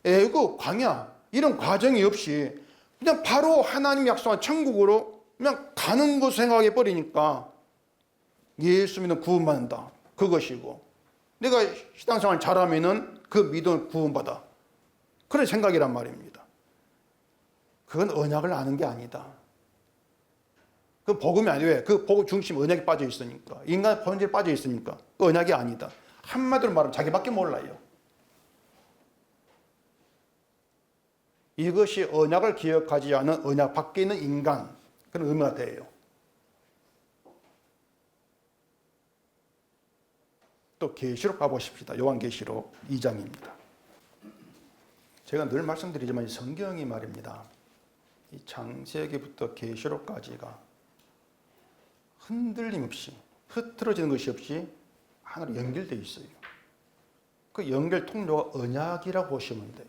애굽, 광야 이런 과정이 없이 그냥 바로 하나님 약속한 천국으로 그냥 가는 것을 생각해 버리니까 예수 믿는 구원받는다. 그것이고 내가 신앙생활 잘하면은 그 믿음을 구원받아. 그런 생각이란 말입니다. 그건 언약을 아는 게 아니다. 그 복음이 아니에요. 왜? 그 복음 중심 언약에 빠져 있으니까. 인간의 본질에 빠져 있으니까. 그 언약이 아니다. 한마디로 말하면 자기밖에 몰라요. 이것이 언약을 기억하지 않은 언약 밖에 있는 인간. 그런 의미가 돼요. 또 계시록 가보십시다. 요한계시록 2장입니다. 제가 늘 말씀드리지만 이 성경이 말입니다. 이 창세기부터 계시록까지가 흔들림 없이 흐트러지는 것이 없이 하나로 연결되어 있어요. 그 연결 통로가 언약이라고 보시면 돼요.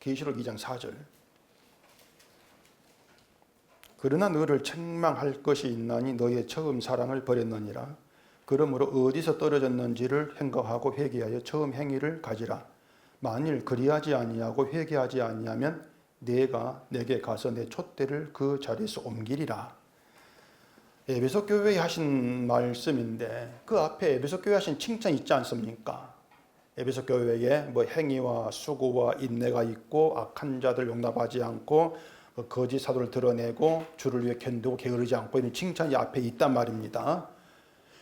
계시록 2장 4절. 그러나 너를 책망할 것이 있나니 너의 처음 사랑을 버렸느니라. 그러므로 어디서 떨어졌는지를 생각하고 회개하여 처음 행위를 가지라. 만일 그리하지 아니하고 회개하지 아니하면 내가 내게 가서 내 촛대를 그 자리에서 옮기리라. 에베소 교회에 하신 말씀인데 그 앞에 에베소 교회에 하신 칭찬 있지 않습니까? 에베소 교회에 뭐 행위와 수고와 인내가 있고 악한 자들 용납하지 않고 거짓 사도를 드러내고 주를 위해 견디고 게으르지 않고 이런 칭찬이 앞에 있단 말입니다.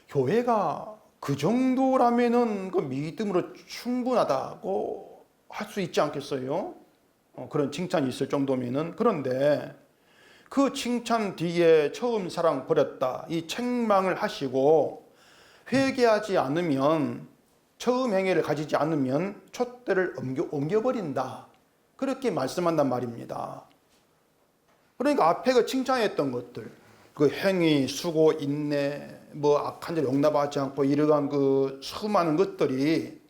교회가 그 정도라면은 그 믿음으로 충분하다고 할 수 있지 않겠어요? 그런 칭찬이 있을 정도면은. 그런데 그 칭찬 뒤에 처음 사랑 버렸다 이 책망을 하시고 회개하지 않으면 처음 행위를 가지지 않으면 촛대를 옮겨버린다 그렇게 말씀한단 말입니다. 그러니까 앞에 그 칭찬했던 것들 그 행위, 수고, 인내 뭐 악한 자 용납하지 않고 이러한 그 수많은 것들이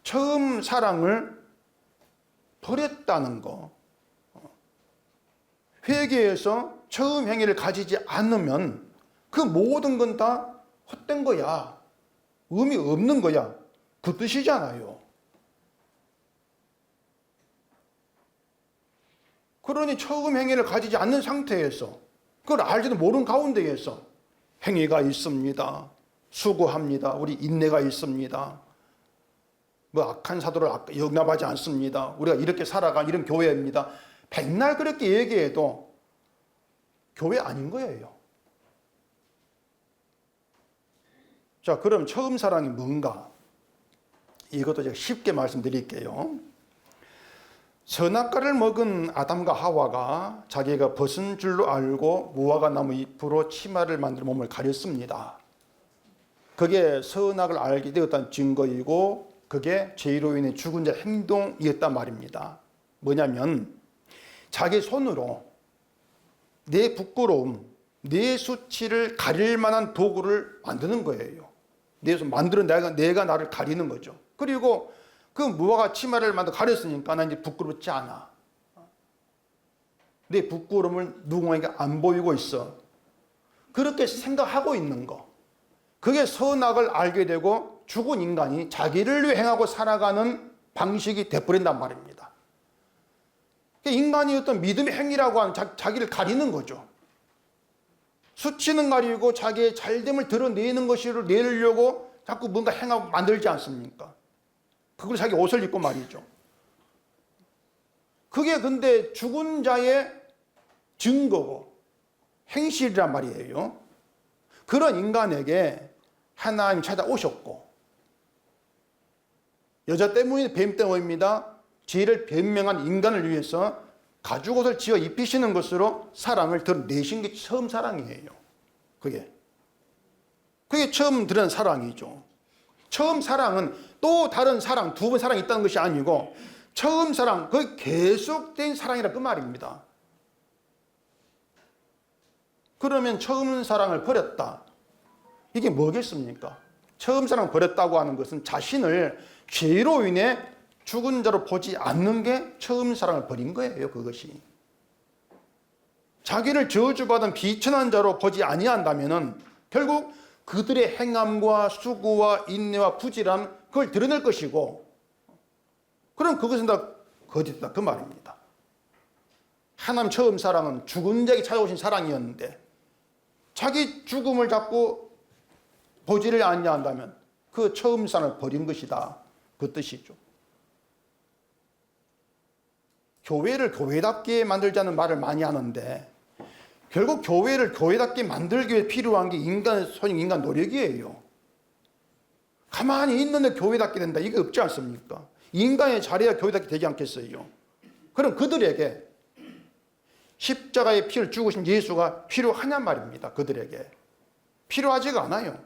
처음 사랑을 버렸다는 거. 회개해서 처음 행위를 가지지 않으면 그 모든 건 다 헛된 거야. 의미 없는 거야. 그 뜻이잖아요. 그러니 처음 행위를 가지지 않는 상태에서, 그걸 알지도 모르는 가운데에서 행위가 있습니다, 수고합니다, 우리 인내가 있습니다, 뭐 악한 사도를 용납하지 않습니다, 우리가 이렇게 살아간 이런 교회입니다, 백날 그렇게 얘기해도 교회 아닌 거예요. 자, 그럼 처음 사랑이 뭔가? 이것도 제가 쉽게 말씀드릴게요. 선악과를 먹은 아담과 하와가 자기가 벗은 줄로 알고 무화과 나무 잎으로 치마를 만들어 몸을 가렸습니다. 그게 선악을 알게 되었다는 증거이고, 그게 죄로 인해 죽은 자 행동이었단 말입니다. 뭐냐면 자기 손으로 내 부끄러움, 내 수치를 가릴 만한 도구를 만드는 거예요. 내 손 만들어 내가 나를 가리는 거죠. 그리고 그 무화과 치마를 만들어 가렸으니까 난 이제 부끄럽지 않아. 내 부끄러움을 누군가에게 안 보이고 있어. 그렇게 생각하고 있는 거. 그게 선악을 알게 되고 죽은 인간이 자기를 위해 행하고 살아가는 방식이 돼버린단 말입니다. 인간이 어떤 믿음의 행위라고 하는 자기를 가리는 거죠. 수치는 가리고 자기의 잘됨을 드러내는 것을 내려고 자꾸 뭔가 행하고 만들지 않습니까? 그걸 자기 옷을 입고 말이죠. 그게 근데 죽은 자의 증거고 행실이란 말이에요. 그런 인간에게 하나님 찾아오셨고, 여자 때문에 뱀 때문입니다. 죄를 변명한 인간을 위해서 가죽옷을 지어 입히시는 것으로 사랑을 드러내신 게 처음 사랑이에요. 그게 처음 드러난 사랑이죠. 처음 사랑은 또 다른 사랑, 두 번 사랑이 있다는 것이 아니고 처음 사랑, 그 계속된 사랑이라 그 말입니다. 그러면 처음 사랑을 버렸다, 이게 뭐겠습니까? 처음 사랑을 버렸다고 하는 것은 자신을 죄로 인해 죽은 자로 보지 않는 게 처음 사랑을 버린 거예요. 그것이 자기를 저주받은 비천한 자로 보지 아니한다면은 결국 그들의 행함과 수고와 인내와 부지런, 그걸 드러낼 것이고, 그럼 그것은 다 거짓이다 그 말입니다. 하나님 처음 사랑은 죽은 자에게 찾아오신 사랑이었는데 자기 죽음을 자꾸 보지를 않냐한다면 그 처음 사랑을 버린 것이다, 그 뜻이죠. 교회를 교회답게 만들자는 말을 많이 하는데 결국 교회를 교회답게 만들기 위해 필요한 게 인간 노력이에요. 가만히 있는데 교회답게 된다, 이게 없지 않습니까? 인간의 자리가 교회답게 되지 않겠어요? 그럼 그들에게 십자가의 피를 죽으신 예수가 필요하냐 말입니다. 그들에게 필요하지가 않아요.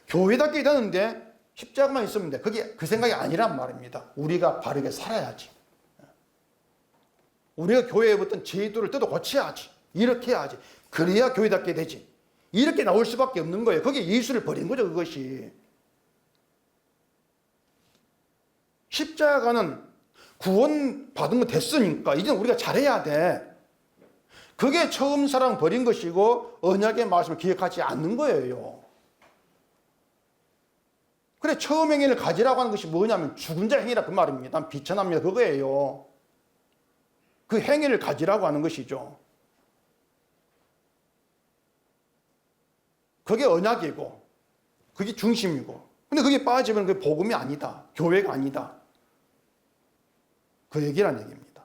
교회답게 되는데 십자가만 있으면 돼, 그게 그 생각이 아니란 말입니다. 우리가 바르게 살아야지, 우리가 교회에 붙은 제도를 뜯어 고쳐야지, 이렇게 해야지, 그래야 교회답게 되지, 이렇게 나올 수밖에 없는 거예요. 그게 예수를 버린 거죠. 그것이 십자가는 구원 받은 거 됐으니까 이제 우리가 잘해야 돼, 그게 처음 사랑 버린 것이고 언약의 말씀을 기억하지 않는 거예요. 그래, 처음 행위를 가지라고 하는 것이 뭐냐면 죽은 자 행위라 그 말입니다. 난 비천합니다, 그거예요. 그 행위를 가지라고 하는 것이죠. 그게 언약이고 그게 중심이고, 근데 그게 빠지면 그게 복음이 아니다, 교회가 아니다, 그 얘기란 얘기입니다.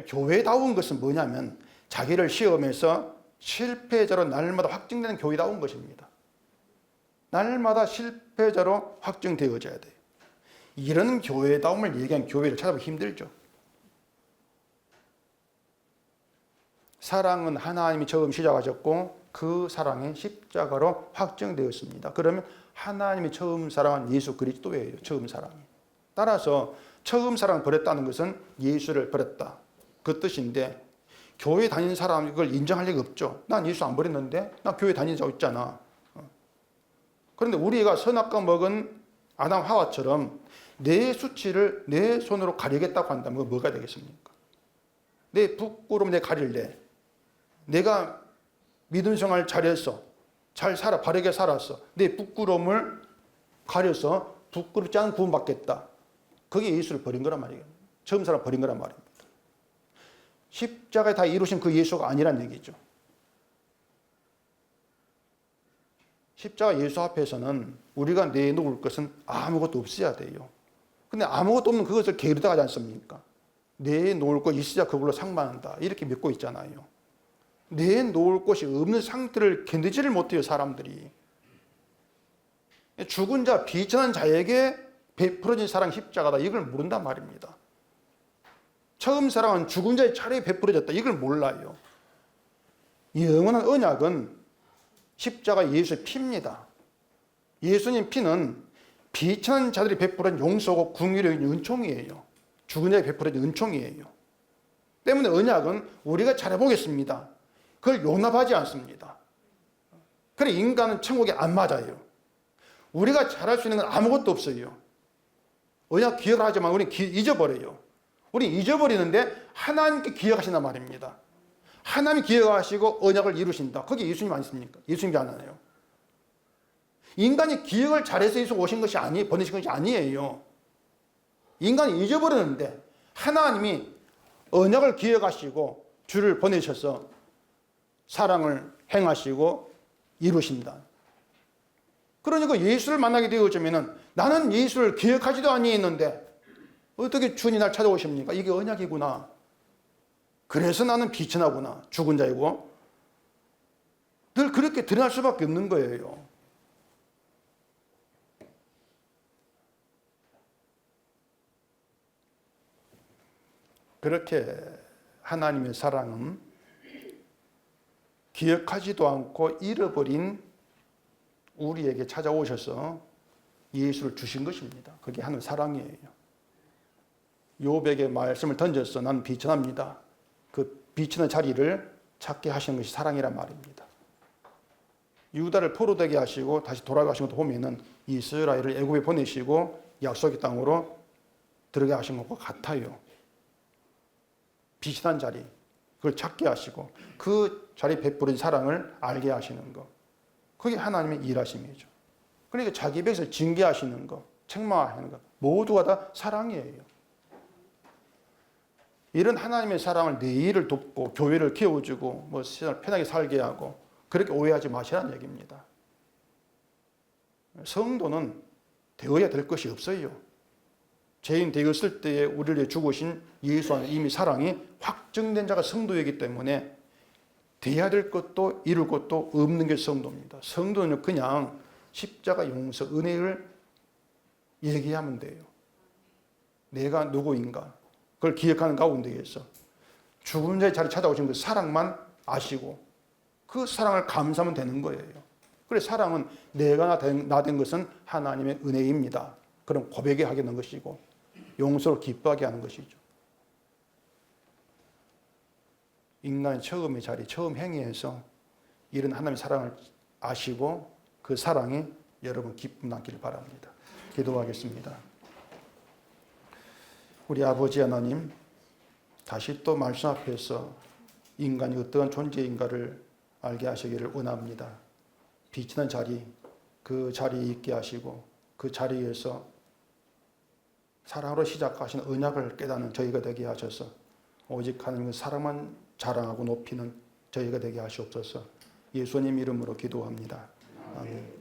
교회다운 것은 뭐냐면 자기를 시험해서 실패자로 날마다 확증되는 교회다운 것입니다. 날마다 실패자로 확증되어져야 돼요. 이런 교회다움을 얘기한 교회를 찾아보기 힘들죠. 사랑은 하나님이 처음 시작하셨고 그 사랑이 십자가로 확정되었습니다. 그러면 하나님이 처음 사랑한 예수 그리스도예요. 처음 사랑이. 따라서 처음 사랑을 버렸다는 것은 예수를 버렸다, 그 뜻인데, 교회 다니는 사람이 그걸 인정할 리가 없죠. 난 예수 안 버렸는데, 나 교회 다니자고 있잖아. 그런데 우리가 선악과 먹은 아담 하와처럼 내 수치를 내 손으로 가리겠다고 한다면 뭐가 되겠습니까? 내 부끄러움 내 가릴래, 내가 믿음 생활 잘했어, 잘 살아, 바르게 살았어, 내 부끄러움을 가려서 부끄럽지 않은 구원받겠다, 그게 예수를 버린 거란 말이에요. 처음 사람 버린 거란 말입니다. 십자가에 다 이루신 그 예수가 아니란 얘기죠. 십자가 예수 앞에서는 우리가 내놓을 것은 아무것도 없어야 돼요. 근데 아무것도 없는 그것을 게으르다 하지 않습니까? 내놓을 것 있어야 그걸로 상반한다. 이렇게 믿고 있잖아요. 내놓을 것이 없는 상태를 견디지를 못해요, 사람들이. 죽은 자, 비천한 자에게 베풀어진 사랑 십자가다. 이걸 모른단 말입니다. 처음 사랑은 죽은 자의 차례에 베풀어졌다. 이걸 몰라요. 영원한 언약은 십자가 예수의 피입니다. 예수님 피는 비천한 자들이 베풀은 용서고 궁유의 은총이에요. 죽은 자에 베풀어진 은총이에요. 때문에 언약은 우리가 잘해보겠습니다. 그걸 용납하지 않습니다. 그래 인간은 천국에 안 맞아요. 우리가 잘할 수 있는 건 아무것도 없어요. 언약 기억을 하지만 우리는 잊어버려요. 우리는 잊어버리는데 하나님께 기억하신단 말입니다. 하나님이 기억하시고 언약을 이루신다. 그게 예수님 아니십니까? 예수님이 아니에요. 인간이 기억을 잘해서 예수 오신 것이 보내신 것이 아니에요. 인간이 잊어버리는데 하나님이 언약을 기억하시고 주를 보내셔서 사랑을 행하시고 이루신다. 그러니까 예수를 만나게 되어지면 나는 예수를 기억하지도 아니했는데 어떻게 주님이 날 찾아오십니까? 이게 언약이구나. 그래서 나는 비천하구나. 죽은 자이고. 늘 그렇게 드러날 수밖에 없는 거예요. 그렇게 하나님의 사랑은 기억하지도 않고 잃어버린 우리에게 찾아오셔서 예수를 주신 것입니다. 그게 하나님의 사랑이에요. 욥에게 말씀을 던져서 나는 비천합니다. 그 비천의 자리를 찾게 하시는 것이 사랑이란 말입니다. 유다를 포로되게 하시고 다시 돌아가신 것도 보면은 이스라엘을 애굽에 보내시고 약속의 땅으로 들어가게 하신 것과 같아요. 비천한 자리, 그걸 찾게 하시고 그 자리에 베풀은 사랑을 알게 하시는 것. 그게 하나님의 일하심이죠. 그러니까 자기 백성을 징계하시는 것, 책망하시는 것 모두가 다 사랑이에요. 이런 하나님의 사랑을 내 일을 돕고 교회를 키워주고 세상을 편하게 살게 하고 그렇게 오해하지 마시라는 얘기입니다. 성도는 되어야 될 것이 없어요. 죄인 되었을 때에 우리를 위해 죽으신 예수 안에 이미 사랑이 확증된 자가 성도이기 때문에 돼야 될 것도 이룰 것도 없는 게 성도입니다. 성도는 그냥 십자가 용서, 은혜를 얘기하면 돼요. 내가 누구인가 그걸 기억하는 가운데에서 죽은 자의 자리 찾아오신 그 사랑만 아시고 그 사랑을 감사하면 되는 거예요. 그래서 사랑은 내가 나 된 것은 하나님의 은혜입니다. 그런 고백이 하게 되는 것이고 용서를 기뻐하게 하는 것이죠. 인간의 처음의 자리, 처음 행위에서 이런 하나님의 사랑을 아시고 그 사랑이 여러분 기쁨 남기를 바랍니다. 기도하겠습니다. 우리 아버지 하나님, 다시 또 말씀 앞에서 인간이 어떠한 존재인가를 알게 하시기를 원합니다. 비치는 자리, 그 자리에 있게 하시고 그 자리에서 사랑으로 시작하신 언약을 깨닫는 저희가 되게 하셔서 오직 하나님의 사랑만 자랑하고 높이는 저희가 되게 하시옵소서. 예수님 이름으로 기도합니다. 아멘.